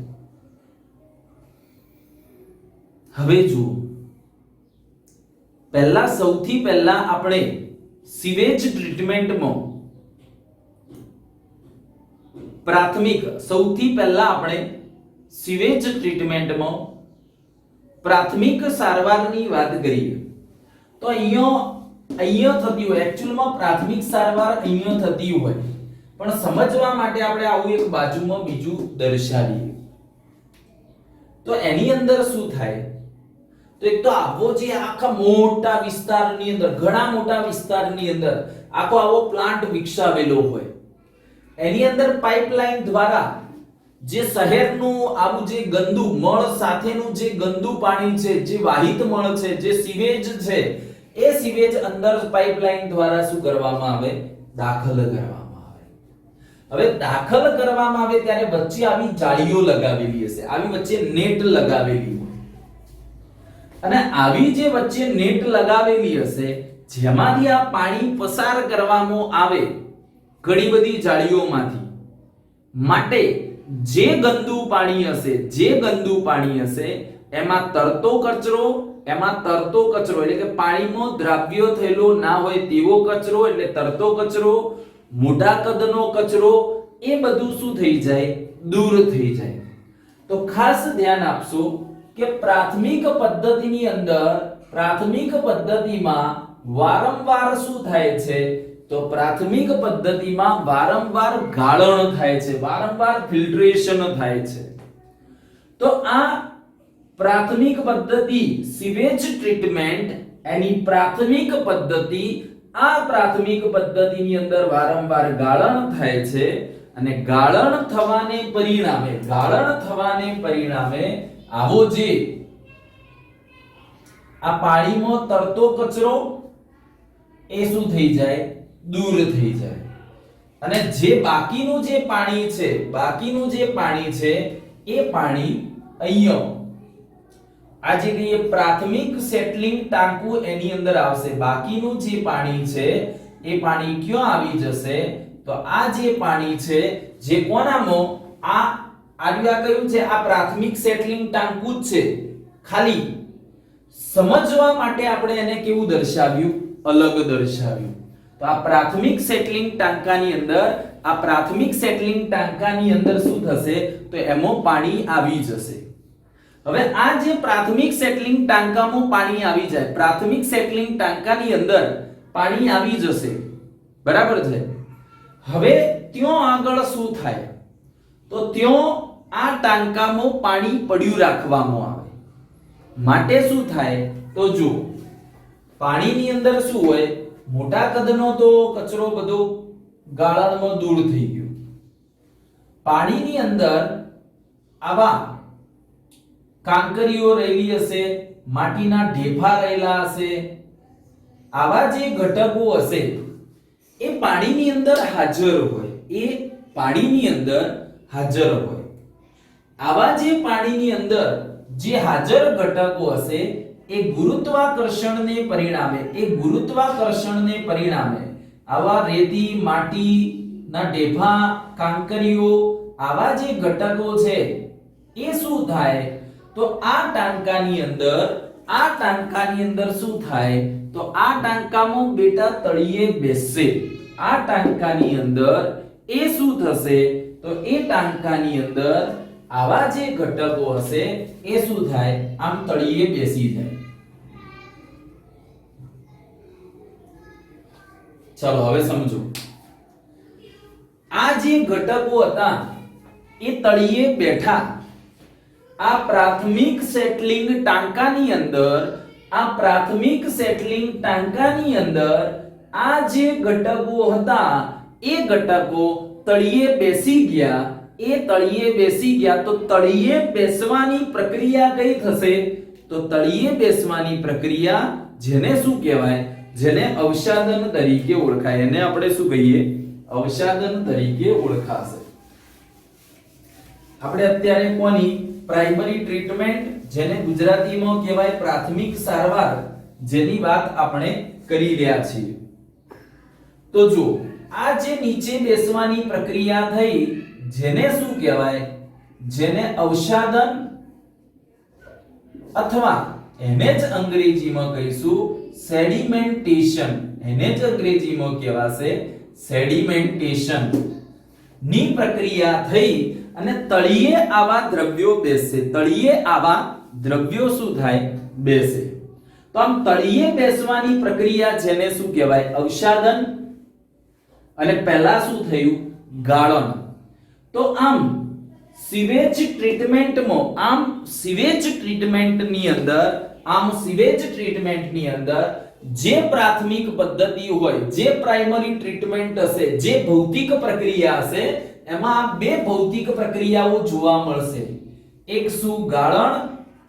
હવે જુઓ, સૌથી પહેલા આપણે સીવેજ ટ્રીટમેન્ટમાં પ્રાથમિક સારવારની વાત કરીએ તો અહીંયા થતી હોય, એક્ચ્યુઅલમાં પ્રાથમિક સારવાર અહીંયા થતી હોય, પણ સમજવા માટે આપણે આવું એક બાજુમાં બીજું દર્શાવીએ તો એની અંદર શું થાય? તો એક તો આવો જે આખા મોટા વિસ્તારની અંદર, ઘણા મોટા વિસ્તારની અંદર આખો આવો પ્લાન્ટ વિકસાવેલો હોય, એની અંદર પાઇપલાઇન દ્વારા જે શહેરનું આવું જે ગંદુ મળ સાથેનું જે ગંદુ પાણી છે, જે વાહિત મળ છે, જે સીવેજ છે, એ સીવેજ અંદર પાઇપલાઇન દ્વારા શું કરવામાં આવે? દાખલ કરવામાં આવે. હવે દાખલ કરવામાં આવે ત્યારે વચ્ચે આવી જાળીઓ લગાવેલી હશે, આવી વચ્ચે નેટ લગાવેલી હોય. અને આવી જે વચ્ચે નેટ લગાવેલી હશે જેમાંથી આ પાણી પસાર કરવામાં આવે ઘણી બધી જાળીઓમાંથી, માટે જે ગંદુ પાણી હશે એમાં તરતો કચરો એટલે કે પાણીમાં દ્રાવ્ય થયેલો ના હોય તેવો કચરો એટલે તરતો કચરો, મોટા કદનો કચરો, એ બધું શું થઈ જાય? દૂર થઈ જાય. તો ખાસ ધ્યાન આપશો કે પ્રાથમિક પદ્ધતિમાં વારંવાર શું થાય છે? તો પ્રાથમિક પદ્ધતિમાં વારંવાર ગાળણ થાય છે, વારંવાર ફિલ્ટરેશન થાય છે. તો આ પ્રાથમિક પદ્ધતિ સીવેજ ટ્રીટમેન્ટ એની પ્રાથમિક પદ્ધતિ, આ પ્રાથમિક પદ્ધતિની અંદર વારંવાર ગાળણ થાય છે અને ગાળણ થવાને પરિણામે આવો જે આ પાણીમાં તરતો કચરો એ શું થઈ જાય? દૂર થઈ જાય. અને જે બાકીનું જે પાણી છે એ પાણી અહીંયા આ જે કહીએ પ્રાથમિક સેટલિંગ ટાંકું એની અંદર આવશે. બાકીનું જે પાણી છે એ પાણી ક્યાં આવી જશે? તો આ જે પાણી છે જે કોનામાં આ કયું છે? આ પ્રાથમિક સેટલિંગ ટાંકું જ છે. ખાલી સમજવા માટે આપણે એને કેવું દર્શાવ્યું? અલગ દર્શાવ્યું. તો આ પ્રાથમિક સેટલિંગ ટાંકાની અંદર શું થશે? તો એમાં પાણી આવી જશે. હવે આ જે પ્રાથમિક સેટલિંગ ટાંકામાં પાણી આવી જાય, પ્રાથમિક સેટલિંગ ટાંકાની અંદર પાણી આવી જશે, બરાબર છે. હવે ત્યાં આગળ શું થાય? તો ત્યાં આ ટાંકામાં પાણી પડ્યું રાખવામાં આવે. માટે શું થાય? તો જો પાણીની અંદર શું હોય? મોટા કદનો તો કચરો બધો ગાળણમાં દૂર થઈ ગયો. પાણીની અંદર આવા કાંકરીઓ રહેલી હશે, માટીના ઢેફા રહેલા હશે, આવા જે ઘટકો હશે એ પાણીની અંદર હાજર હોય. આવા જે પાણીની અંદર જે હાજર ઘટકો હશે એ ગુરુત્વાકર્ષણને પરિણામે આવા રેતી, માટીના ઢેફા, કાંકરીઓ, આવા જે ઘટકો છે એ શું થાય? તો આ ટાંકાની અંદર શું થાય? તો આ ટાંકામાં બેટા તળિયે બેસશે. આ ટાંકાની અંદર એ શું થશે? તો એ ટાંકાની અંદર આવા જે ઘટકો હશે એ શું થાય? આમ તળિયે બેસી જાય. ચલો હવે સમજો. આ જે ઘટકો હતા એ તળિયે બેઠા. આ પ્રાથમિક સેટલિંગ ટાંકાની અંદર આ જે ઘટકો હતા એ ઘટકો તળિયે બેસી ગયા. તો તળિયે બેસવાની પ્રક્રિયા કઈ થશે? તો તળિયે બેસવાની પ્રક્રિયા જેને શું કહેવાય? જેને અવસાદન તરીકે ઓળખાય. એને આપણે શું કહીએ? અવસાદન તરીકે ઓળખાશે. આપણે અત્યારે કોની પ્રાઇમરી ટ્રીટમેન્ટ, જેને ગુજરાતીમાં કહેવાય પ્રાથમિક સારવાર, જેની વાત આપણે કરી રહ્યા છીએ. તો જો આ જે નીચે બેસવાની પ્રક્રિયા થઈ જેને શું કહેવાય? જેને અવસાદન અથવા એને જ અંગ્રેજીમાં કહીશું સેડિમેન્ટેશન. એને જ અંગ્રેજીમાં કહેવાશે સેડિમેન્ટેશન ની પ્રક્રિયા થઈ અને તળિયે આવા દ્રવ્યો બેસશે. શું થાય? બેસે. તો આમ તળિયે બેસવાની પ્રક્રિયા જેને શું કહેવાય? અવસાદન. અને પહેલા શું થયું? ગાળણ. તો આમ સીવેજ ટ્રીટમેન્ટની અંદર જે પ્રાથમિક પદ્ધતિ હોય, જે પ્રાઇમરી ટ્રીટમેન્ટ હશે, જે ભૌતિક પ્રક્રિયા હશે, એમાં બે ભૌતિક પ્રક્રિયાઓ જોવા મળશે. એક શું? ગાળણ.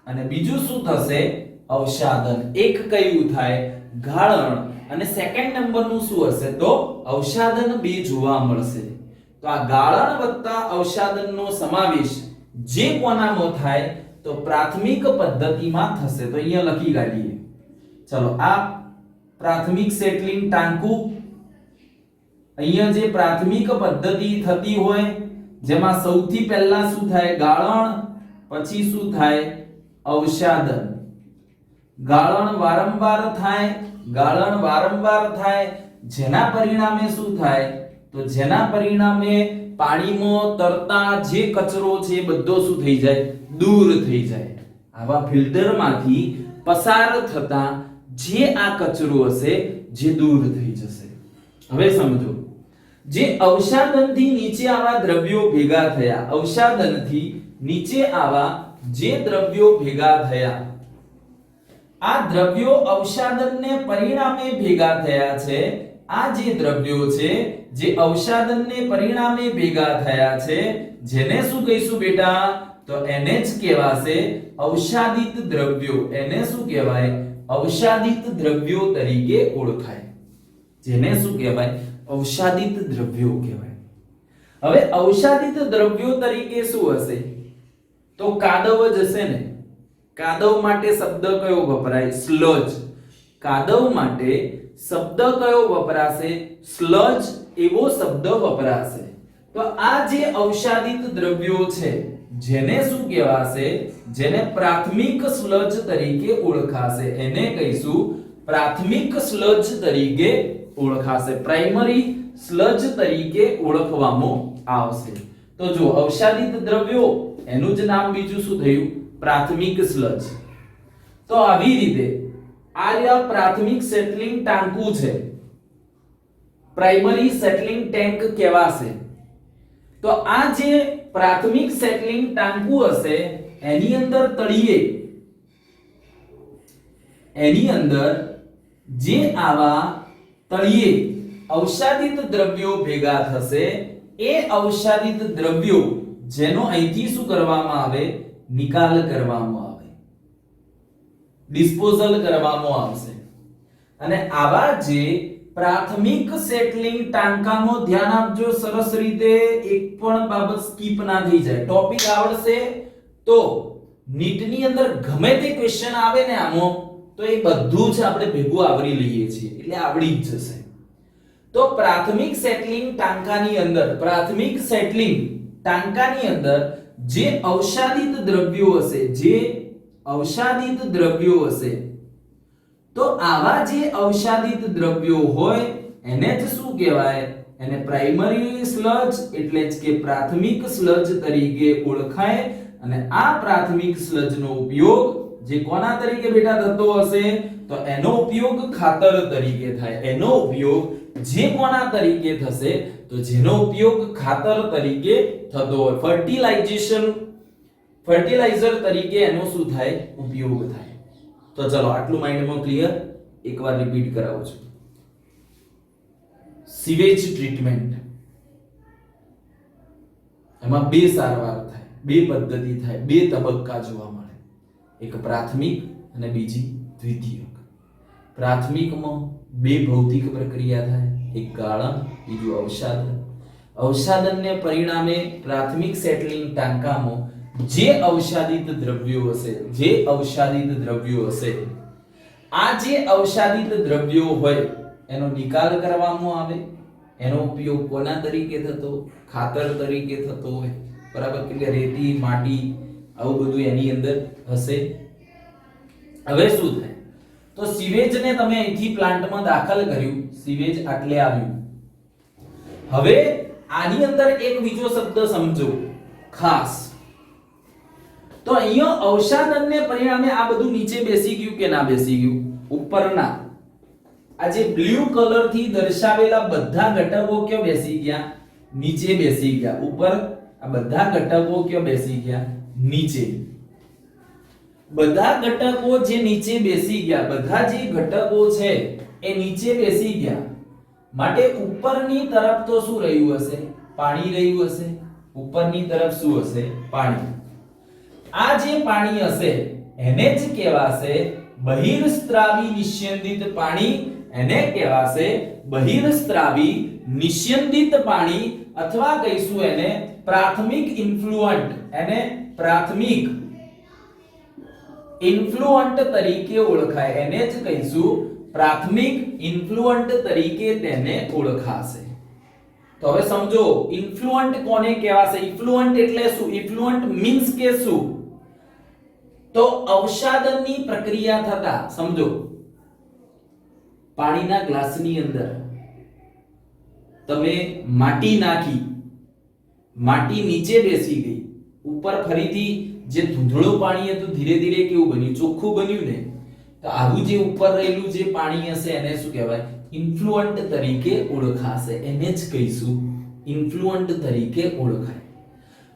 અને બીજું શું થશે? અવસાદન. એક કયું થાય? ગાળણ. અને સેકન્ડ નંબરનું શું હશે? તો અવસાદન. બે જોવા મળશે. તો આ ગાળણ વત્તા અવસાદનનો સમાવેશ જે કોનામાં થાય? તો તો પ્રાથમિક પદ્ધતિમાં થશે. તો અહીંયા લખી કાઢીએ. ચલો આ પ્રાથમિક સેટલિંગ ટાંકું, અહીંયા જે પ્રાથમિક પદ્ધતિ થતી હોય જેમાં સૌથી પહેલા શું થાય? ગાળણ, પછી શું થાય? અવસાદન. ગાળણ વારંવાર થાય, ગાળણ વારંવાર થાય જેના પરિણામે શું થાય? તો જેના પરિણામે પાણીમાં તરતા જે કચરો છે એ બધો શું થઈ જાય? દૂર થઈ જાય. આવા ફિલ્ટરમાંથી પસાર થતા જે આ કચરો હશે જે દૂર થઈ જશે. હવે સમજો, જે અવસાદનથી નીચે આવા દ્રવ્યો ભેગા થયા, અવસાદનથી નીચે આવા જે દ્રવ્યો ભેગા થયા, આ દ્રવ્યો અવસાદનને પરિણામે ભેગા થયા છે. આ જે દ્રવ્યો છે જે અવસાદનને પરિણામે ભેગા થયા છે જેને શું કહીશું બેટા? તો એને જ કહેવાશે અવસાદિત દ્રવ્યો. એને શું કહેવાય? અવસાદિત દ્રવ્યો તરીકે ઓળખાય. જેને શું કહેવાય? અવસાદિત દ્રવ્યો કહેવાય. હવે અવસાદિત દ્રવ્યો તરીકે શું હશે? તો કાદવ જ હશે ને. કાદવ માટે શબ્દ કયો વપરાય? સ્લજ. કાદવ માટે શબ્દ કયો વપરાશે? સ્લજ એવો શબ્દ વપરાશે. તો આ જે અવસાદિત દ્રવ્યો છે જેને શું કહેવાશે? જેને પ્રાથમિક સ્લજ તરીકે ઓળખાશે. એને કહીશું પ્રાથમિક સ્લજ તરીકે ઓળખાશે. પ્રાઇમરી સ્લજ તરીકે ઓળખવામાં આવશે. તો જો અવસાદિત દ્રવ્યો એનું જ નામ બીજું શું થયું? પ્રાથમિક સ્લજ. તો આવી રીતે આ પ્રાથમિક સેટલિંગ ટાંકું છે, પ્રાઇમરી સેટલિંગ ટેન્ક કહેવાશે. તો આ જે પ્રાથમિક સેટલિંગ ટાંકું હશે એની અંદર તળિયે, એની અંદર જે આવા તળિયે અવસાદિત દ્રવ્યો ભેગા થશે એ અવસાદિત દ્રવ્યો જેનો અહીંથી શું કરવામાં આવે? નિકાલ કરવામાં આવે, ડિસ્પોઝલ કરવામાં આવશે. અને આવા જે પ્રાથમિક સેટલિંગ ટાંકામાં ધ્યાન આપજો સરસ રીતે, એક પણ બાબત સ્કીપ ના થઈ જાય. ટોપિક આવડશે તો નીટની અંદર ગમે તે ક્વેશ્ચન આવે ને આમાં તો એ બધું જ આપણે ભેગું આવરી લઈએ છીએ એટલે આવડી જ જશે. તો પ્રાથમિક સેટલિંગ ટાંકાની અંદર, પ્રાથમિક સેટલિંગ ટાંકાની અંદર જે અવસાદિત દ્રવ્યો હશે, જે અવસાદિત દ્રવ્યો હશે, તો આવા જે અવસાદિત દ્રવ્યો હોય એને જ શું કહેવાય? એને પ્રાઇમરી સ્લજ એટલે જ કે પ્રાથમિક સ્લજ તરીકે ઓળખાય. અને આ પ્રાથમિક સ્લજનો ઉપયોગ જે કોના તરીકે બેટા થતો હશે? તો એનો ઉપયોગ ખાતર તરીકે થાય. એનો ઉપયોગ જે કોના તરીકે થશે? તો જેનો ઉપયોગ ખાતર તરીકે થતો હોય, ફર્ટિલાઇઝર તરીકે એનો શું થાય? ઉપયોગ થાય. તો ચલો આટલું માઇન્ડમાં ક્લિયર. એકવાર રિપીટ કરાવું છું. સીવેજ ટ્રીટમેન્ટ એમાં બે સારવાર થાય, બે પદ્ધતિ થાય, બે તબક્કા જોવા મળે. એક પ્રાથમિક અને બીજી દ્વિતીયક. પ્રાથમિકમાં બે ભૌતિક પ્રક્રિયા થાય, એક ગાળણ, બીજું અવસાદન. અવસાદનને પરિણામે પ્રાથમિક સેટલિંગ ટાંકામાં જે અવસાદિત દ્રવ્યો હશે, જે અવસાદિત દ્રવ્યો હશે, આ જે અવસાદિત દ્રવ્યો હોય એનો નિકાલ કરવામાં આવે. એનો ઉપયોગ કોના તરીકે થતો? ખાતર તરીકે થતો હોય. બરાબર? એટલે રેતી, માટી આવું બધું એની અંદર હશે. હવે શું થાય? તો સીવેજને તમે અહીંથી પ્લાન્ટમાં દાખલ કર્યું, સીવેજ આટલે આવ્યું. હવે આની અંદર એક બીજો શબ્દ સમજો ખાસ. તો અહીંયા અવસાદનને પરિણામે આ બધું નીચે બેસી ગયું કે ના બેસી ગયું? ઉપરના આ જે બ્લુ કલર થી દર્શાવેલા બધા ઘટકો ક્યાં બેસી ગયા? નીચે બેસી ગયા. ઉપર આ બધા ઘટકો ક્યાં બેસી ગયા? નીચે. બધા ઘટકો જે નીચે બેસી ગયા, બધા જે ઘટકો છે એ નીચે બેસી ગયા. માટે ઉપરની તરફ તો શું રહ્યું હશે? પાણી રહ્યું હશે. ઉપરની તરફ શું હશે? પાણી. આ જે પાણી હશે એને જ કહેવાશે બહિર્સ્ત્રાવી નિસ્યંદિત પાણી. એને કહેવાશે બહિર્સ્ત્રાવી નિસ્યંદિત પાણી, અથવા કહીશું એને પ્રાથમિક ઇન્ફ્લુઅન્ટ. એને પ્રાથમિક ઇન્ફ્લુઅન્ટ તરીકે ઓળખાય, એને જ કહીશું પ્રાથમિક ઇન્ફ્લુઅન્ટ તરીકે તેને ઓળખાશે. તો હવે સમજો ઇન્ફ્લુઅન્ટ કોને કહેવાશે? ઇન્ફ્લુઅન્ટ એટલે શું? ઇન્ફ્લુઅન્ટ મીન્સ કે શું? તો અવસાદનની પ્રક્રિયા થતા, સમજો પાણીના ગ્લાસની અંદર તમે માટી નાખી, માટી નીચે બેસી ગઈ, ઉપર ફરીથી જે ધૂંધળું પાણી હતું ધીરે ધીરે કેવું બન્યું? ચોખ્ખું બન્યું ને. તો આવું જે ઉપર રહેલું જે પાણી હશે એને શું કહેવાય? ઇન્ફ્લુઅન્ટ તરીકે ઓળખાશે, એને જ કહીશું ઇન્ફ્લુઅન્ટ તરીકે ઓળખાય.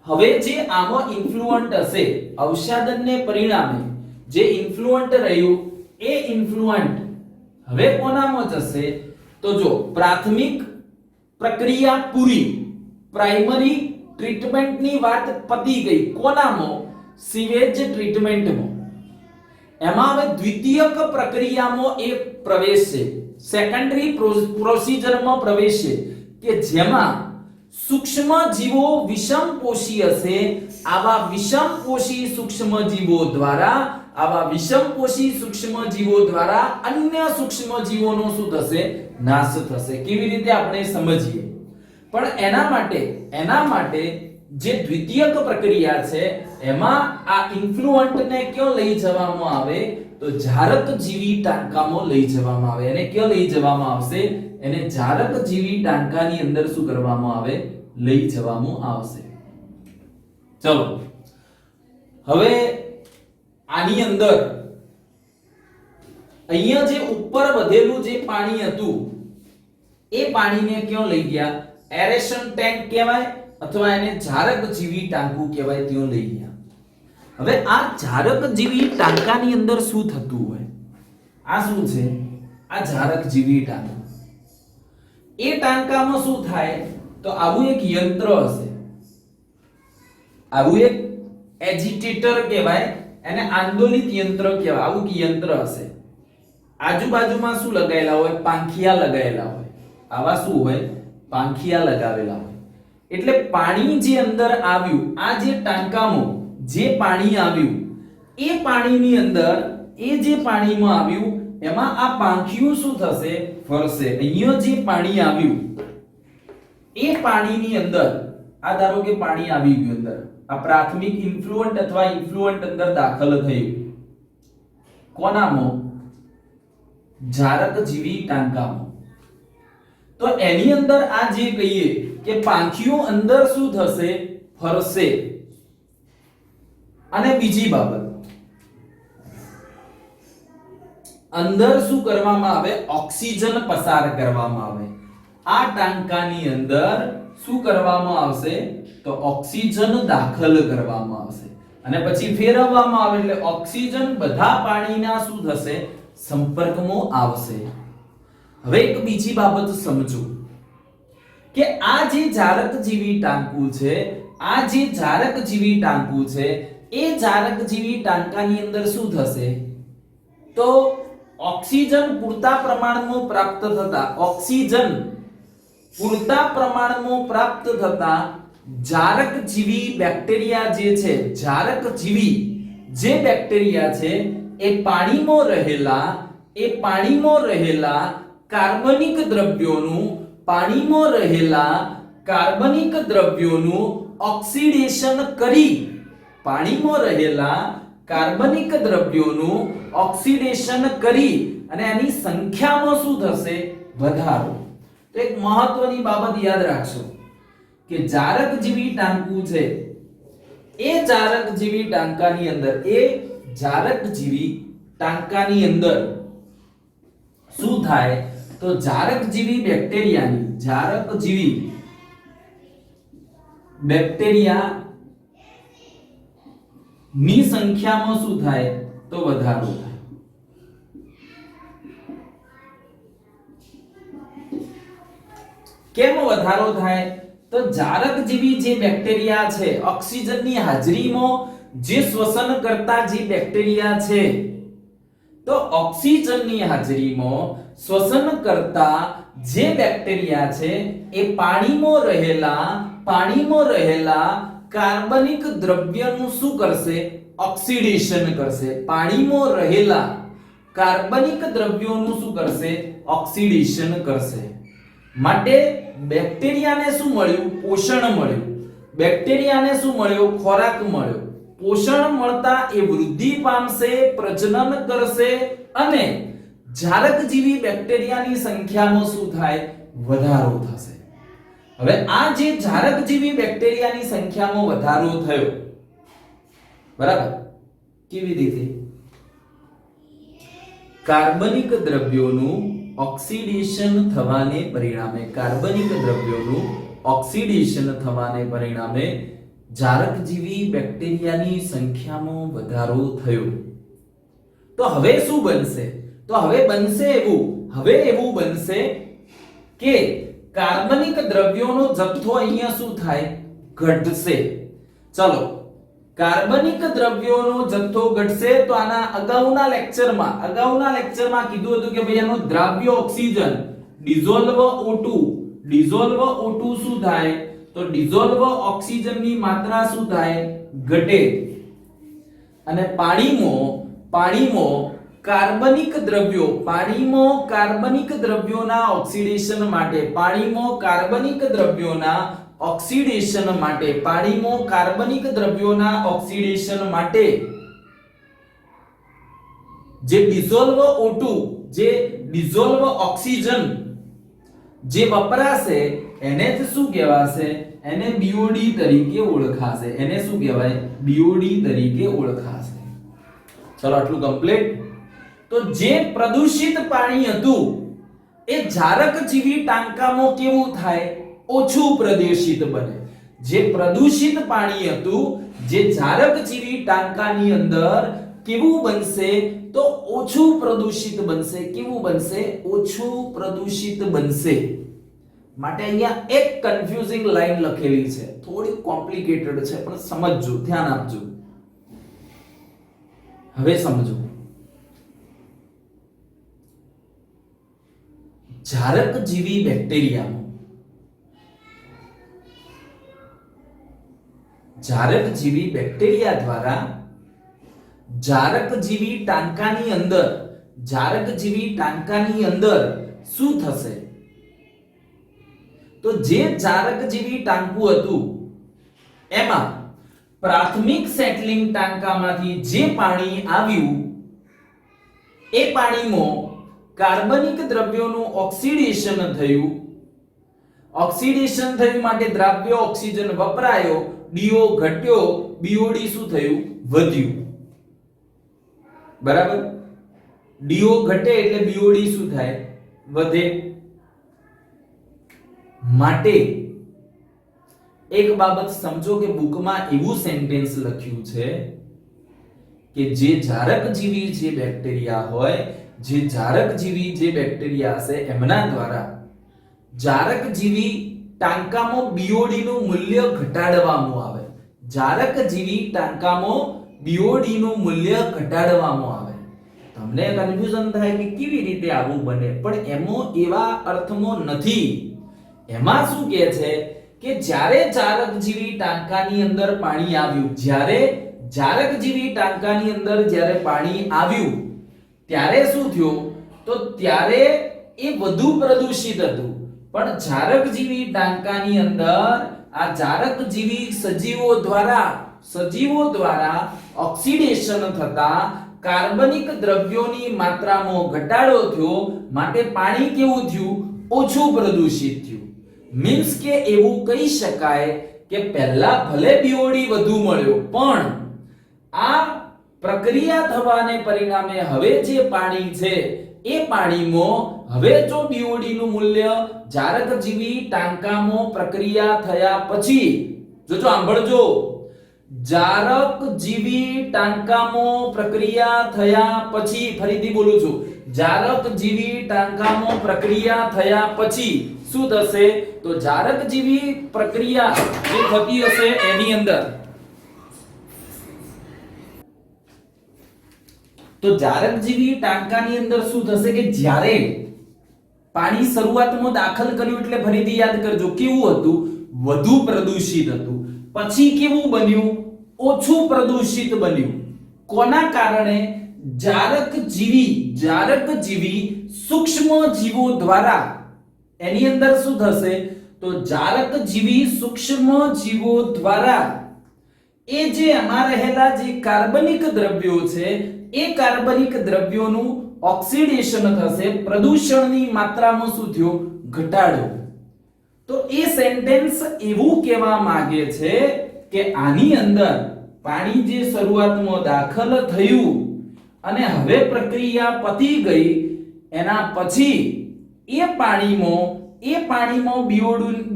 હવે જે આમાં ઇન્ફ્લુઅન્ટ હશે, અવસાદનને પરિણામે જે ઇન્ફ્લુઅન્ટ રહ્યું એ ઇન્ફ્લુઅન્ટ હવે કોનામાં જશે? તો જો પ્રાથમિક પ્રક્રિયા પૂરી, પ્રાઇમરી ટ્રીટમેન્ટની વાત પતી ગઈ. કોનામાં? સીવેજ ટ્રીટમેન્ટમાં. એમાં હવે દ્વિતીયક પ્રક્રિયામાં એ પ્રવેશશે, સેકન્ડરી પ્રોસિજરમાં પ્રવેશશે કે જેમાં સૂક્ષ્મ જીવો વિષમપોષી હશે. આવા વિષમપોષી સૂક્ષ્મજીવો દ્વારા, આવા વિષમપોષી સૂક્ષ્મજીવો દ્વારા અન્ય સૂક્ષ્મજીવોનો શું થશે? નાશ થશે. કેવી રીતે આપણે સમજીએ. પણ એના માટે જે દ્વિતીયક પ્રક્રિયા છે એમાં આ ઇન્ફ્લુઅન્ટને ક્યાં લઈ જવામાં આવે? તો જારકજીવી ટાંકામાં લઈ જવામાં આવે. એને ક્યાં લઈ જવામાં આવશે? એને જારકજીવી ટાંકાની અંદર શું કરવામાં આવે? લઈ જવામાં આવશે. ચલો હવે આની અંદર અહીંયા જે ઉપર વધેલું જે પાણી હતું એ પાણીને ક્યાં લઈ ગયા? એરેશન ટેન્ક કહેવાય અથવા એને જારકજીવી ટાંકું કહેવાય, ત્યાં લઈ ગયા. હવે આ જારકજીવી ટાંકાની અંદર શું થતું હોય? આ શું છે? આ જારકજીવી ટાંકું. એ ટાંકામાં શું થાય? તો આવું એક યંત્ર હશે, આવું એક એજિટેટર કહેવાય, એને આંદોલિત યંત્ર કહેવાય. આવું કે યંત્ર હશે. આજુબાજુમાં શું લગાવેલા હોય? પાંખિયા લગાવેલા હોય. આવા શું હોય? પાંખિયા લગાવેલા હોય. એટલે પાણી જે અંદર આવ્યું, આ જે ટાંકામાં જે પાણી આવ્યું એ પાણીની અંદર, એ જે પાણીમાં આવ્યું એમાં આ પાંખિયું શું થશે? ફરશે. અહીંયા જે પાણી આવ્યું એ પાણીની અંદર, આ ધારો કે પાણી આવી ગયું અંદર, આ પ્રાથમિક ઇન્ફ્લુઅન્ટ અથવા ઇન્ફ્લુઅન્ટ અંદર દાખલ થયું. કોનામાં? જારકજીવી ટાંકામાં. તો એની અંદર આ જે કહીએ કે પાંખિયું અંદર શું થશે? ફરશે. અને બીજી બાબત, અંદર શું કરવામાં આવે? ઓક્સિજન પસાર કરવામાં આવે. આ ટાંકાની અંદર શું કરવામાં આવશે? તો ઓક્સિજન દાખલ કરવામાં આવશે અને પછી ફેરવવામાં આવે એટલે ઓક્સિજન બધા પાણીના શું થશે? સંપર્કમાં આવશે. હવે એક બીજી બાબત સમજો કે આ જે જારકજીવી ટાંકું છે, આ જે જારકજીવી ટાંકું છે એ જારકજીવી ટાંકાની અંદર શું થશે? તો ઓક્સિજન પૂરતા પ્રમાણમાં પ્રાપ્ત થતા, ઓક્સિજન પૂરતા પ્રમાણમાં પ્રાપ્ત થતા જારકજીવી બેક્ટેરિયા જે છે, જારકજીવી જે બેક્ટેરિયા છે એ પાણીમાં રહેલા કાર્બનિક દ્રવ્યોનું ઓક્સિડેશન કરી, પાણીમાં રહેલા કાર્બનિક દ્રવ્યોનું ઓક્સિડેશન કરી અને એની સંખ્યામાં શું થશે? વધારો. તો એક મહત્વની બાબત યાદ રાખશો કે જારકજીવી ટાંકું છે એ જારકજીવી ટાંકાની અંદર, એ જારકજીવી ટાંકાની અંદર શું થાય? તો જારકજીવી બેક્ટેરિયા ની સંખ્યામાં શું થાય? તો વધારો થાય. કેમ વધારો થાય? તો જારકજીવી જે બેક્ટેરિયા છે, ઓક્સિજનની હાજરીમાં જે શ્વસન કરતા જે બેક્ટેરિયા છે, તો ઓક્સિજનની હાજરીમાં શ્વસન કરતા જે બેક્ટેરિયા છે એ પાણીમાં રહેલા કાર્બનિક દ્રવ્યનું શું કરશે? ઓક્સિડેશન કરશે. પાણીમાં રહેલા કાર્બનિક દ્રવ્યોનું શું કરશે? ઓક્સિડેશન કરશે. માટે બેક્ટેરિયાને શું મળ્યું? પોષણ મળ્યું. બેક્ટેરિયાને શું મળ્યું? ખોરાક મળ્યો. પોષણ મળતા એ વૃદ્ધિ પામશે, પ્રજનન કરશે અને જારકજીવી બેક્ટેરિયાની સંખ્યામાં શું થાય? વધારો થશે. હવે આ જે જારકજીવી બેક્ટેરિયાની સંખ્યામાં વધારો થયો, બરાબર, કેવી રીતે? કાર્બનિક દ્રવ્યોનું ઓક્સિડેશન થવાને પરિણામે, કાર્બનિક દ્રવ્યોનું ઓક્સિડેશન થવાને પરિણામે જારકજીવી બેક્ટેરિયાની સંખ્યામાં વધારો થયો. તો હવે શું બનશે? તો હવે બનશે એવું બનશે કે કાર્બનિક દ્રવ્યોનો જથ્થો અહીંયા શું થાય? ઘટશે. ચલો, કાર્બનિક દ્રવ્યોનો જથ્થો ઘટશે તો આના અગાઉના લેક્ચરમાં કીધું હતું કે ભાઈ એનો દ્રાવ્ય ઓક્સિજન ડિઝોલ્વ O2 શું થાય? તો ડિઝોલ્વ ઓક્સિજનની માત્રા શું થાય? ઘટે. અને પાણીમાં કાર્બનિક દ્રવ્યોના ઓક્સિડેશન માટે, જે ડિઝોલ્વ O2, જે ડિઝોલ્વ ઓક્સિજન જે વપરાશે એને જ શું કહેવાશે? એને BOD તરીકે ઓળખાશે. એને શું કહેવાય? BOD તરીકે ઓળખાશે. ચલો, આટલું કમ્પ્લીટ. તો જે પ્રદૂષિત પાણી હતું એ જારકજીવી ટાંકામાં કેવું થાય? ઓછું પ્રદૂષિત બને. જે પ્રદૂષિત પાણી હતું જે જારકજીવી ટાંકાની અંદર કેવું બનશે? તો ઓછું પ્રદૂષિત બનશે. કેવું બનશે? ઓછું પ્રદૂષિત બનશે. માટે અહીંયા એક કન્ફ્યુઝિંગ લાઈન લખેલી છે, થોડી કોમ્પ્લિકેટેડ છે, પણ સમજજો, ધ્યાન આપજો. હવે સમજો, જારકજીવી બેક્ટેરિયા દ્વારા જારકજીવી ટાંકાની અંદર શું થશે? તો જે જારકજીવી ટાંકું હતું એમાં પ્રાથમિક સેટલિંગ ટાંકામાંથી જે પાણી આવ્યું એ પાણીમાં કાર્બનિક દ્રવ્યોનું ઓક્સિડેશન થયું. ઓક્સિડેશન થયું માટે દ્રાવ્ય ઓક્સિજન વપરાયો, DO ઘટ્યો, BOD શું થયું? વધ્યું. બરાબર? DO ઘટે એટલે BOD શું થાય? વધે. માટે એક બાબત સમજો કે બુકમાં એવું સેન્ટેન્સ લખ્યું છે કે જે જારકજીવી જે બેક્ટેરિયા હોય, જે જારકજીવી જે બેક્ટેરિયા હશે એમના દ્વારા જારકજીવી ટાંકામાં BOD નું મૂલ્ય ઘટાડવામાં આવે. જારકજીવી ટાંકામાં BOD નું મૂલ્ય ઘટાડવામાં આવે. તમને કન્ફ્યુઝન થાય કે કેવી રીતે આવું બને, પણ એમાં એવા અર્થમાં નથી. એમાં શું કહે છે કે જ્યારે જારકજીવી ટાંકાની અંદર પાણી આવ્યું, જ્યારે પાણી આવ્યું ત્યારે શું થયું? તો ત્યારે એ વધુ પ્રદૂષિત હતું. પણ જારકજીવી ટાંકાની અંદર આ જારકજીવી સજીવો દ્વારા ઓક્સિડેશન થતા કાર્બનિક દ્રવ્યોની માત્રામાં ઘટાડો થયો. માટે પાણી કેવું થયું? ઓછું પ્રદૂષિત થયું. મીન્સ કે એવું કહી શકાય કે પહેલા ભલે BOD વધુ મળ્યો, પણ આ પ્રક્રિયા થવાને પરિણામે હવે જે પાણી છે એ પાણીમાં હવે જો BOD નું મૂલ્ય જારકજીવી ટાંકામાં પ્રક્રિયા થયા પછી, જોજો સાંભળજો, જારકજીવી ટાંકામાં પ્રક્રિયા થયા પછી, ફરીથી બોલું છું, જારકજીવી ટાંકામાં પ્રક્રિયા થયા પછી શું થશે? તો જારકજીવી પ્રક્રિયા જે થતી હશે એની અંદર, તો જારકજીવી ટાંકાની અંદર શું થશે કે જ્યારે પાણી શરૂઆતમાં દાખલ કર્યું એટલે ફરીથી યાદ કરજો કેવું હતું? વધુ પ્રદૂષિત હતું. પછી કેવું બન્યું? ઓછું પ્રદૂષિત બન્યું. કોના કારણે? જારક જીવી સૂક્ષ્મ જીવો દ્વારા. એની અંદર શું થશે? તો જારક જીવી સૂક્ષ્મ જીવો દ્વારા એ જે એમાં રહેલા જે કાર્બનિક દ્રવ્યો છે એ કાર્બનિક દ્રવ્યોનું ઓક્સિડેશન થશે. પ્રદૂષણની માત્રામાં શું થયું? ઘટાડો. તો એ સેન્ટેન્સ એવું કહેવા માંગે છે કે આની અંદર પાણી જે શરૂઆતમાં દાખલ થયું અને હવે પ્રક્રિયા પતી ગઈ, એના પછી એ પાણીમાં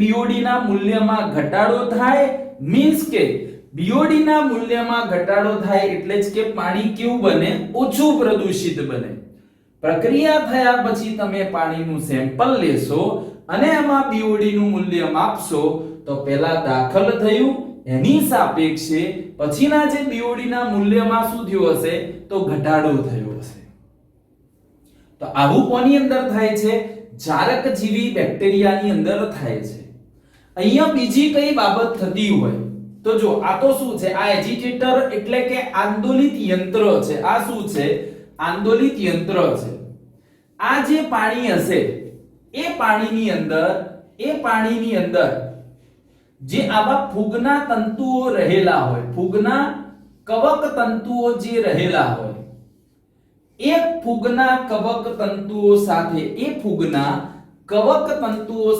BOD ના મૂલ્યમાં ઘટાડો થાય. મીન્સ કે BOD ના મૂલ્યમાં ઘટાડો થાય એટલે જ કે પાણી કેવું બને? ઓછું પ્રદૂષિત બને. પ્રક્રિયા થયા પછી તમે પાણીનું સેમ્પલ લેશો અને એમાં BOD નું મૂલ્ય માપશો તો પહેલા દાખલ થયું એની સાપેક્ષે પછીના જે BOD ના મૂલ્યમાં શું થયું હશે? તો ઘટાડો થયો હશે. તો આવું કોની અંદર થાય છે? જારક જીવી બેક્ટેરિયાની અંદર થાય છે. અહીંયા બીજી કઈ બાબત થતી હોય તો જો આ તો શું છે? આ એજિટેટર એટલે કે આંદોલિત યંત્ર છે. આ શું છે? આંદોલિત યંત્ર છે. આ જે પાણી હશે એ પાણીની અંદર જે આવા ફૂગના તંતુઓ રહેલા હોય, ફૂગના કવક તંતુઓ જે રહેલા હોય, એ ફૂગના કવક તંતુઓ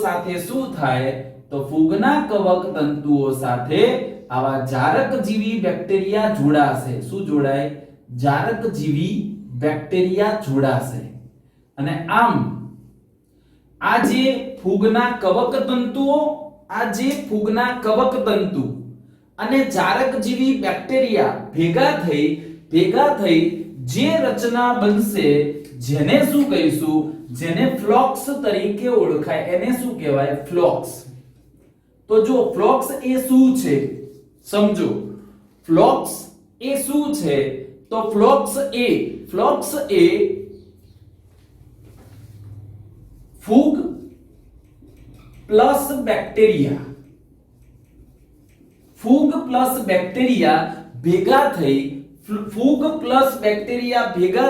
સાથે શું થાય? તો ફૂગના કવક તંતુઓ સાથે આવા જારક જીવી બેક્ટેરિયા જોડાશે. શું જોડાય? જારક જીવી બેક્ટેરિયા જોડાશે. અને આમ આ જે ફૂગના કવક તંતુ અને જારક જીવી બેક્ટેરિયા ભેગા થઈ જે રચના બનશે જેને શું કહીશું? જેને ફ્લોક્સ તરીકે ઓળખાય. એને શું કહેવાય? ફ્લોક્સ. તો જો ફ્લોક્સ એ શું છે સમજો. ફ્લોક્સ એ શું છે? તો ફ્લોક્સ એ ફૂગ પ્લસ બેક્ટેરિયા ભેગા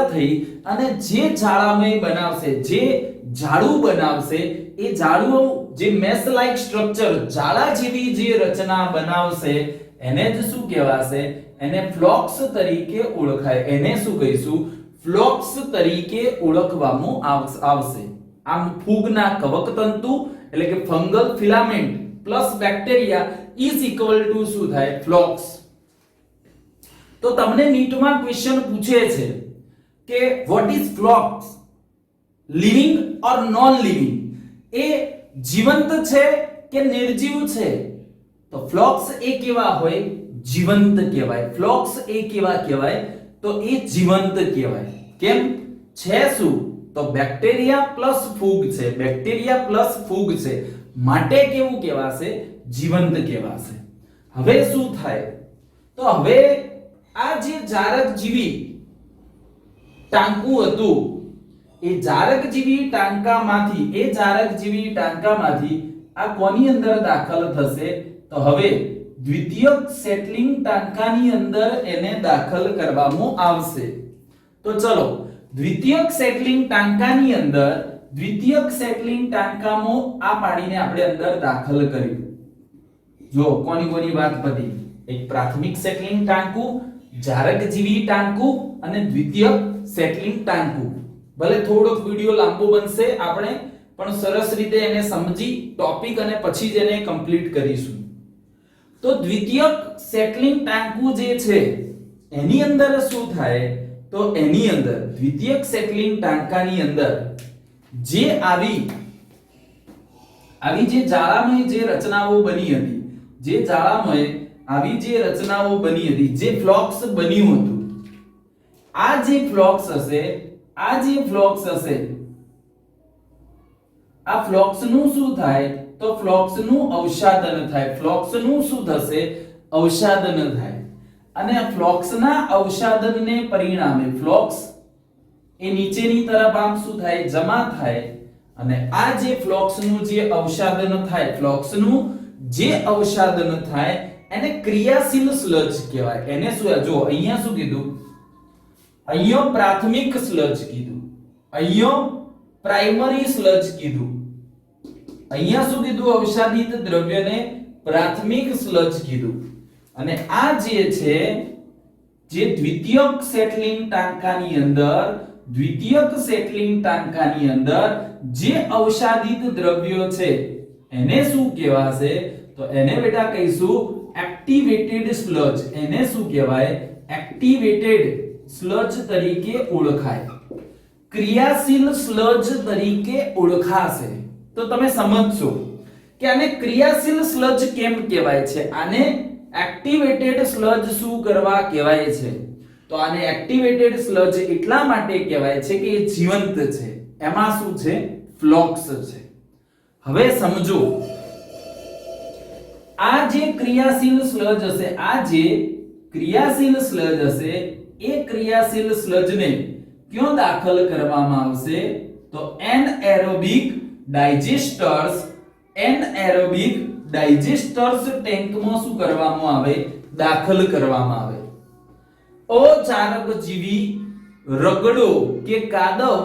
થઈ અને જે જાળામય બનાવશે, જે જાળું બનાવશે, એ જાળું જે મેશ લાઇક સ્ટ્રક્ચર, જાળા જેવી જે રચના બનાવશે એને જ શું કહેવાશે? એને ફ્લોક્સ તરીકે ઓળખાય. એને શું કહીશું? ફ્લોક્સ તરીકે ઓળખવામાં આવશે. આમ ફૂગના કવક તંતુ એટલે કે fungal filament plus bacteria is equal to શું થાય? ફ્લોક્સ. તો તમને નીટમાં ક્વેશ્ચન પૂછે છે કે what is flocs? Living or non living? એ જીવંત છે કે નિર્જીવ છે? તો ફ્લોક્સ એ કેવા હોય? જીવંત કહેવાય. ફ્લોક્સ એ કેવા કહેવાય? તો એ જીવંત કહેવાય. કેમ? છે શું? તો બેક્ટેરિયા પ્લસ ફૂગ છે. માટે કેવું કહેવાશે? જીવંત કહેવાશે. હવે શું થાય? તો હવે આ જે જારક જીવી ટાંકું હતું એ જારક જીવી ટાંકામાંથી આ કોની અંદર દાખલ થશે? તો હવે દ્વિતીયક સેટલિંગ ટાંકાની અંદર એને દાખલ કરવામાં આવશે. તો ચલો દ્વિતીયક સેટલિંગ ટાંકામાં આ પાણીને આપણે અંદર દાખલ કર્યું. જો કોની વાત પડી? એક પ્રાથમિક સેટલિંગ ટાંકું, જારક જીવી ટાંકું અને દ્વિતીયક સેટલિંગ ટાંકું. ભલે થોડોક વિડિયો લાંબો બનશે, આપણે પણ સરસ રીતે એને સમજી ટોપિક અને પછી જ એને કમ્પ્લીટ કરીશું. તો દ્વિતીયક સેટલિંગ ટાંકું જે છે એની અંદર શું થાય? તો એની અંદર દ્વિતીયક સેટલિંગ ટાંકાની અંદર જે આવી જે જાળામય જે રચનાઓ બની હતી, જે ફ્લોક્સ બન્યું હતું, આ જે ફ્લોક્સ હશે આ ફ્લોક્સ નું શું થાય? તો ફ્લોક્સ નું અવસાદન થાય. ફ્લોક્સ નું શું થશે? અવસાદન થાય. અને ફ્લોક્સના અવસાદનને પરિણામે ફ્લોક્સ એ નીચેની તરફ આમ શું થાય? જમા થાય. અને આ જે ફ્લોક્સનું જે અવસાદન થાય એને ક્રિયાશીલ સ્લજ કહેવાય. એને શું, જો અહીંયા શું કીધું, અહીંયા પ્રાથમિક સ્લજ કીધું, અહીંયા પ્રાઇમરી સ્લજ કીધું, અહીંયા શું કીધું, અવસાદિત દ્રવ્યને પ્રાથમિક સ્લજ કીધું. અને આ જે છે, જે દ્વિતીયક સેટલિંગ ટાંકાની અંદર જે અવસાદિત દ્રવ્યો છે એને શું કહેવાશે, તો એને બેટા કહીશું એક્ટિવેટેડ સ્લજ. એને શું કહેવાય, એક્ટિવેટેડ સ્લજ તરીકે ઓળખાય, ક્રિયાશીલ સ્લજ તરીકે ઓળખાશે. તો તમે સમજશો કે આને ક્રિયાશીલ સ્લજ કેમ કહેવાય છે, આને એક્ટિવેટેડ સ્લજ શું કરવા કહેવાય છે. તો આને એક્ટિવેટેડ સ્લજ એટલા માટે કહેવાય છે કે એ જીવંત છે, એમાં શું છે, ફ્લોક્સ છે. હવે સમજો, આ જે ક્રિયાશીલ સ્લજ હશે, આ જે ક્રિયાશીલ સ્લજ હશે, એ ક્રિયાશીલ સ્લજને ક્યાં દાખલ કરવામાં આવશે, તો એનએરોબિક ડાયજેસ્ટર્સ ટેન્કમાં શું કરવામાં આવે, દાખલ કરવામાં આવે. અચારક જીવી રગડો કે કાદવ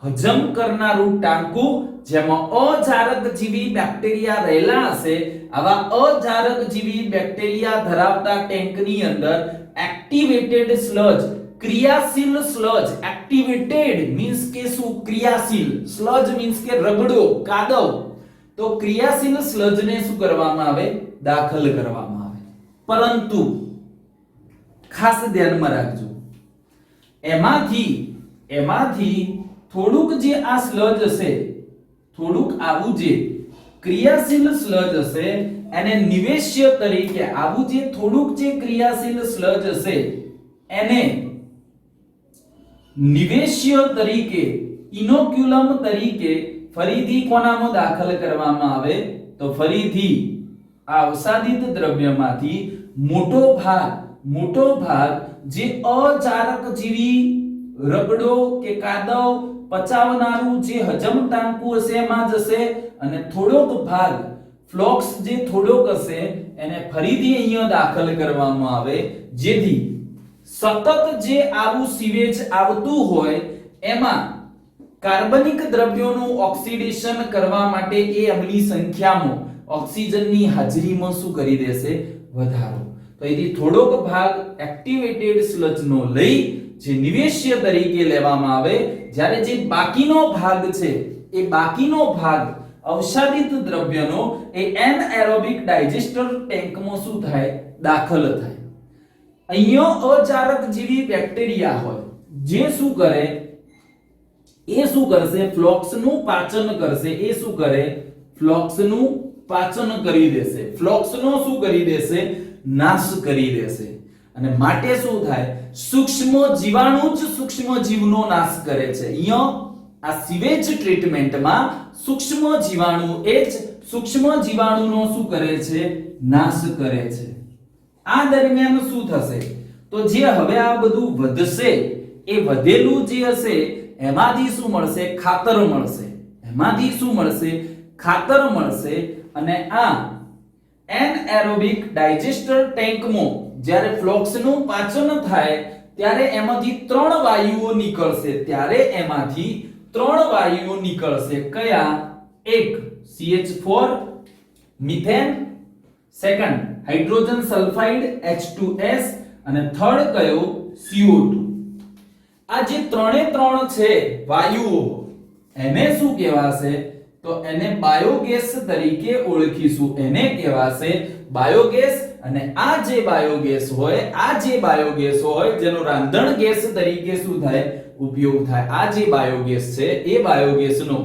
હજમ કરનારું ટાંકું, જેમાં અજારક જીવી બેક્ટેરિયા રહેલા હશે, આવા અજારક જીવી બેક્ટેરિયા ધરાવતા ટેન્કની અંદર એક્ટિવેટેડ સ્લજ, ક્રિયાશીલ સ્લજ, એક્ટિવેટેડ મીન્સ કે શું, ક્રિયાશીલ, સ્લજ મીન્સ કે રગડો, કાદવ, તો ક્રિયાશીલ સ્લજને શું કરવામાં આવે, દાખલ કરવામાં આવે. પરંતુ ખાસ ધ્યાનમાં રાખજો, એમાંથી થોડુંક જે આ સ્લજ હશે, થોડુંક આવું જે ક્રિયાશીલ સ્લજ હશે, એને નિવેશ્ય તરીકે, આવું જે થોડુંક જે ક્રિયાશીલ સ્લજ હશે એને નિવેશ્ય તરીકે, ઇનોક્યુલમ તરીકે ફરીથી કોનામાં દાખલ કરવામાં આવે, તો ફરીથી આ અવસાદિત દ્રવ્યમાંથી મોટો ભાગ જે અજારક જીવી રગડો કે કાદવ પચાવનારું જે હજમ ટાંકું હશે એમાં જશે, અને થોડોક ભાગ ફ્લોક્સ જે થોડોક હશે એને ફરીથી અહીંયા દાખલ કરવામાં આવે, જેથી સતત જે આવું સીવેજ આવતું હોય એમાં કાર્બનિક દ્રવ્યોનું ઓક્સિડેશન કરવા માટે એ અમ્લની સંખ્યામાં ઓક્સિજનની હાજરીમાં શું કરી દેશે, વધારો. તો એથી થોડોક ભાગ એક્ટિવેટેડ સ્લજનો લઈ જે નિવેશ્ય તરીકે લેવામાં આવે, જ્યારે જે બાકીનો ભાગ છે એ બાકીનો ભાગ અવસાદિત દ્રવ્યનો એ એનએરોબિક ડાયજેસ્ટર ટેન્કમાં શું થાય, દાખલ થાય. અહીંયા અજારક જીવી બેક્ટેરિયા હોય જે શું કરે, એ શું કરશે, ફ્લોક્સનું પાચન કરશે. એ શું કરે, ફ્લોક્સનું પાચન કરી દેશે, ફ્લોક્સનો શું કરી દેશે, નાશ કરી દેશે. અને માટે શું થાય, સૂક્ષ્મ જીવાણુ જ સૂક્ષ્મ જીવનો નાશ કરે છે. અહીંયા આ સીવેજ ટ્રીટમેન્ટમાં સૂક્ષ્મ જીવાણુ એ જ સૂક્ષ્મ જીવાણુનો શું કરે છે, નાશ કરે છે. આ દરમિયાન શું થશે, તો જે હવે આ બધું વધશે, એ વધેલું જે હશે એમાંથી શું મળશે, ખાતર મળશે. એમાંથી શું મળશે, ખાતર મળશે. અને આ એનએરોબિક ડાયજેસ્ટર ટેન્કમાં જ્યારે ફ્લોક્સનું પાચન થાય ત્યારે એમાંથી 3 વાયુઓ નીકળશે. કયા, એક CH4 methane, second hydrogen sulphide H2S, અને થર્ડ કયો, CO2. આ જે 3 છે વાયુઓ, એને શું કહેવાશે, તો એને બાયોગેસ તરીકે ઓળખીશું. એને કહેવાશે બાયોગેસ. અને આ જે બાયોગેસ હોય જેનો રાંધણ ગેસ તરીકે શું થાય, ઉપયોગ થાય. આ જે બાયોગેસ છે એ બાયોગેસનો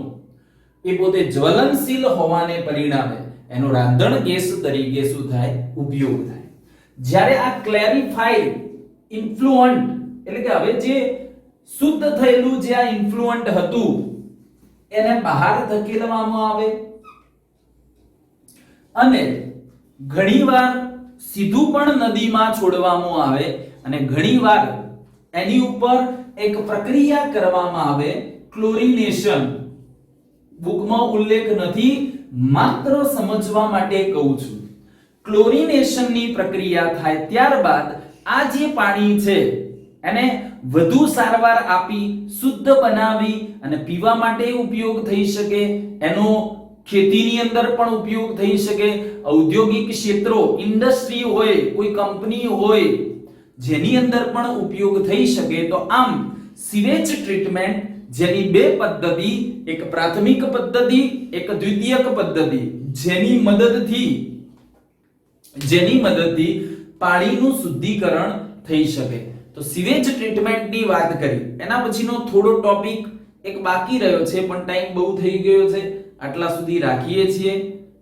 એ પોતે જ્વલનશીલ હોવાને પરિણામે એનો રાંધણ ગેસ તરીકે શું થાય, ઉપયોગ થાય. જ્યારે આ ક્લેરિફાઈડ ઇન્ફ્લુઅન્ટ, એટલે કે હવે જે શુદ્ધ થયેલું જે આ ઇન્ફ્લુઅન્ટ હતું એને બહાર ધકેલવામાં આવે, અને ઘણીવાર સીધું પણ નદીમાં છોડવામાં આવે, અને ઘણીવાર એની ઉપર એક પ્રક્રિયા કરવામાં આવે, ક્લોરિનેશન. બુકમાં ઉલ્લેખ નથી, માત્ર સમજવા માટે કહું છું. ક્લોરિનેશનની પ્રક્રિયા થાય ત્યારબાદ આ જે પાણી છે એને વધુ સારવાર આપી શુદ્ધ બનાવી અને પીવા માટે ઉપયોગ થઈ શકે, એનો ખેતીની અંદર પણ ઉપયોગ થઈ શકે, ઔદ્યોગિક ક્ષેત્રો ઇન્ડસ્ટ્રી હોય, કોઈ કંપની હોય જેની અંદર પણ ઉપયોગ થઈ શકે. તો આમ સીવેજ ટ્રીટમેન્ટ જેની બે પદ્ધતિ, એક પ્રાથમિક પદ્ધતિ, એક દ્વિતીયક પદ્ધતિ, જેની મદદથી પાણીનું શુદ્ધિકરણ થઈ શકે. તો સીવેજ ટ્રીટમેન્ટની વાત કરી, એના પછીનો થોડો ટોપિક એક બાકી રહ્યો છે પણ ટાઈમ બહુ થઈ ગયો છે, આટલા સુધી રાખીએ છીએ.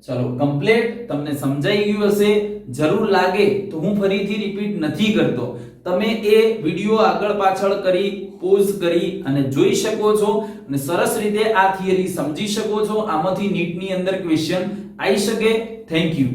ચલો કમ્પ્લીટ, તમને સમજાઈ ગયું હશે. જરૂર લાગે તો હું ફરીથી રિપીટ નથી કરતો, તમે એ વિડિયો આગળ પાછળ કરી પોઝ કરી અને જોઈ શકો છો અને સરસ રીતે આ થિયરી સમજી શકો છો. આમાંથી નીટની અંદર ક્વેશ્ચન આવી શકે. Thank you.